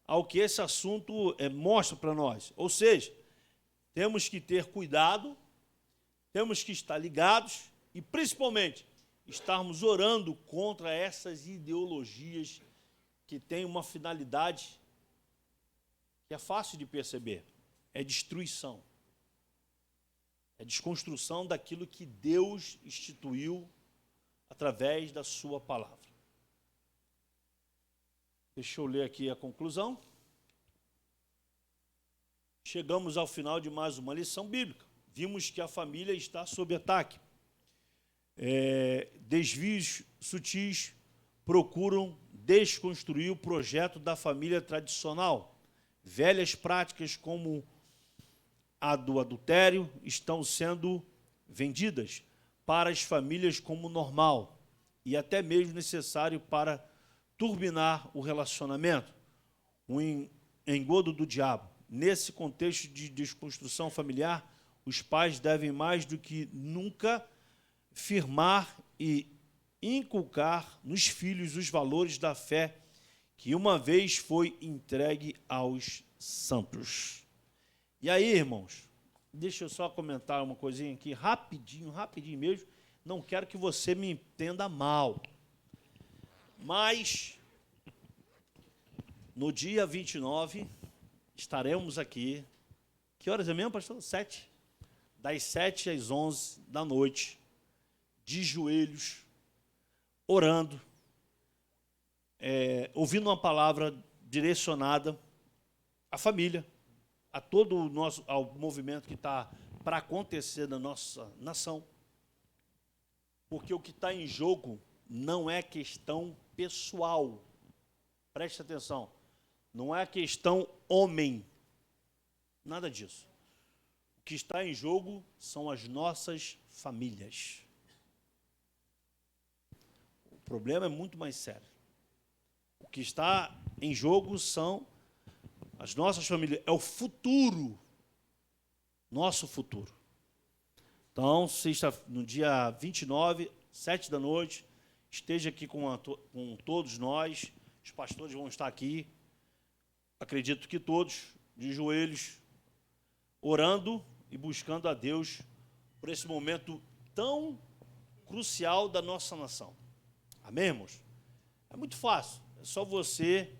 ao que esse assunto mostra para nós. Ou seja, temos que ter cuidado, temos que estar ligados e, principalmente, estarmos orando contra essas ideologias que têm uma finalidade que é fácil de perceber, é destruição, é desconstrução daquilo que Deus instituiu através da sua palavra. Deixa eu ler aqui a conclusão. Chegamos ao final de mais uma lição bíblica. Vimos que a família está sob ataque. Desvios sutis procuram desconstruir o projeto da família tradicional. Velhas práticas como a do adultério estão sendo vendidas para as famílias como normal e até mesmo necessário para turbinar o relacionamento, um engodo do diabo. nesse contexto de desconstrução familiar, os pais devem mais do que nunca firmar e inculcar nos filhos os valores da fé que uma vez foi entregue aos santos. E aí, irmãos, deixa eu só comentar uma coisinha aqui, rapidinho mesmo, não quero que você me entenda mal, mas no dia 29, estaremos aqui, que horas é mesmo, pastor? 7? Das 7 às 11 da noite, de joelhos, orando, ouvindo uma palavra direcionada à família, a todo o nosso ao movimento que está para acontecer na nossa nação, porque o que está em jogo não é questão pessoal, preste atenção, não é questão homem, nada disso. O que está em jogo são as nossas famílias. O problema é muito mais sério. O que está em jogo são as nossas famílias, é o futuro, nosso futuro. Então, no dia 29, 7 da noite, esteja aqui com todos nós, os pastores vão estar aqui, acredito que todos, de joelhos, orando e buscando a Deus por esse momento tão crucial da nossa nação. Amém, irmãos? É muito fácil, é só você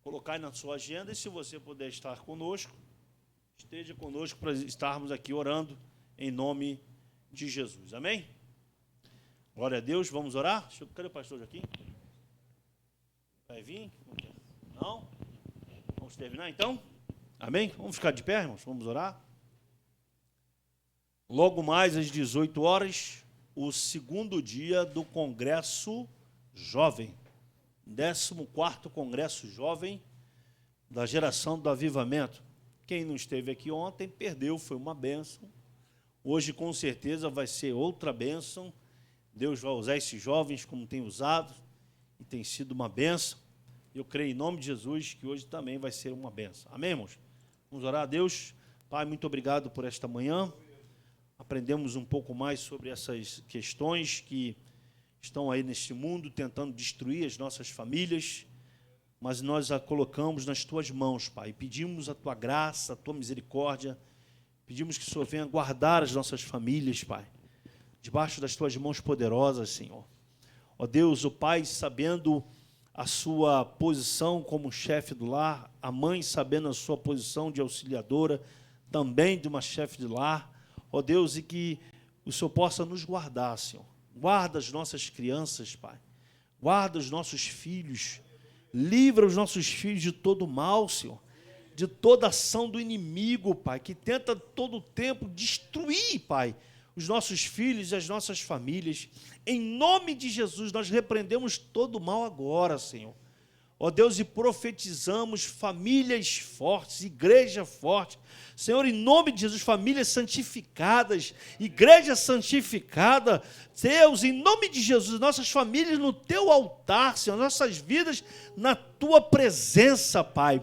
colocar aí na sua agenda, e se você puder estar conosco, esteja conosco para estarmos aqui orando em nome de Jesus. Amém? Glória a Deus, vamos orar? Cadê o pastor Joaquim? Vai vir? Não? Vamos terminar então? Amém? Vamos ficar de pé, irmãos? Vamos orar? Logo mais às 18 horas, o segundo dia do Congresso Jovem, 14º Congresso Jovem da Geração do Avivamento. Quem não esteve aqui ontem, perdeu, foi uma bênção. Hoje, com certeza, vai ser outra bênção. Deus vai usar esses jovens como tem usado, e tem sido uma bênção. Eu creio em nome de Jesus que hoje também vai ser uma bênção. Amém, irmãos? Vamos orar a Deus. Pai, muito obrigado por esta manhã. Aprendemos um pouco mais sobre essas questões que estão aí neste mundo, tentando destruir as nossas famílias, mas nós a colocamos nas Tuas mãos, Pai. Pedimos a Tua graça, a Tua misericórdia, pedimos que o Senhor venha guardar as nossas famílias, Pai, debaixo das Tuas mãos poderosas, Senhor. Ó Deus, o Pai, sabendo a sua posição como chefe do lar, a mãe sabendo a sua posição de auxiliadora, também de uma chefe de lar, ó Deus, e que o Senhor possa nos guardar, Senhor. Guarda as nossas crianças, Pai. Guarda os nossos filhos. Livra os nossos filhos de todo mal, Senhor. De toda ação do inimigo, Pai, que tenta todo o tempo destruir, Pai, os nossos filhos e as nossas famílias. Em nome de Jesus, nós repreendemos todo o mal agora, Senhor. Ó Deus, e profetizamos famílias fortes, igreja forte. Senhor, em nome de Jesus, famílias santificadas, igreja santificada. Deus, em nome de Jesus, nossas famílias no Teu altar, Senhor, nossas vidas na Tua presença, Pai.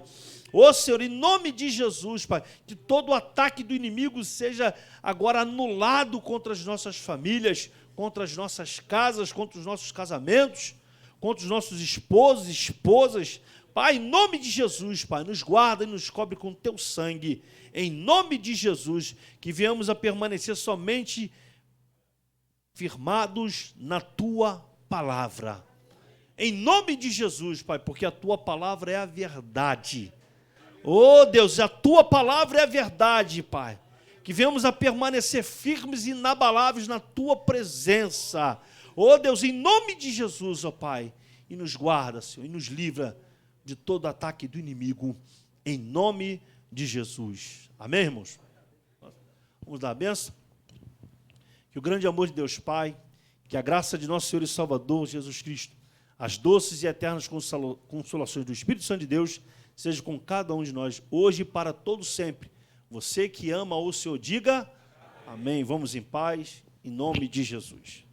Ó Senhor, em nome de Jesus, Pai, que todo o ataque do inimigo seja agora anulado contra as nossas famílias, contra as nossas casas, contra os nossos casamentos, contra os nossos esposos e esposas. Pai, em nome de Jesus, Pai, nos guarda e nos cobre com Teu sangue. Em nome de Jesus, que venhamos a permanecer somente firmados na Tua palavra. Em nome de Jesus, Pai, porque a Tua palavra é a verdade. Oh, Deus, a Tua palavra é a verdade, Pai. Que venhamos a permanecer firmes e inabaláveis na Tua presença. Oh, Deus, em nome de Jesus, ó Pai, e nos guarda, Senhor, e nos livra de todo ataque do inimigo, em nome de Jesus. Amém, irmãos? Vamos dar a benção? Que o grande amor de Deus Pai, que a graça de nosso Senhor e Salvador, Jesus Cristo, as doces e eternas consolações do Espírito Santo de Deus, seja com cada um de nós, hoje e para todo sempre. Você que ama o Senhor, diga amém. Vamos em paz, em nome de Jesus.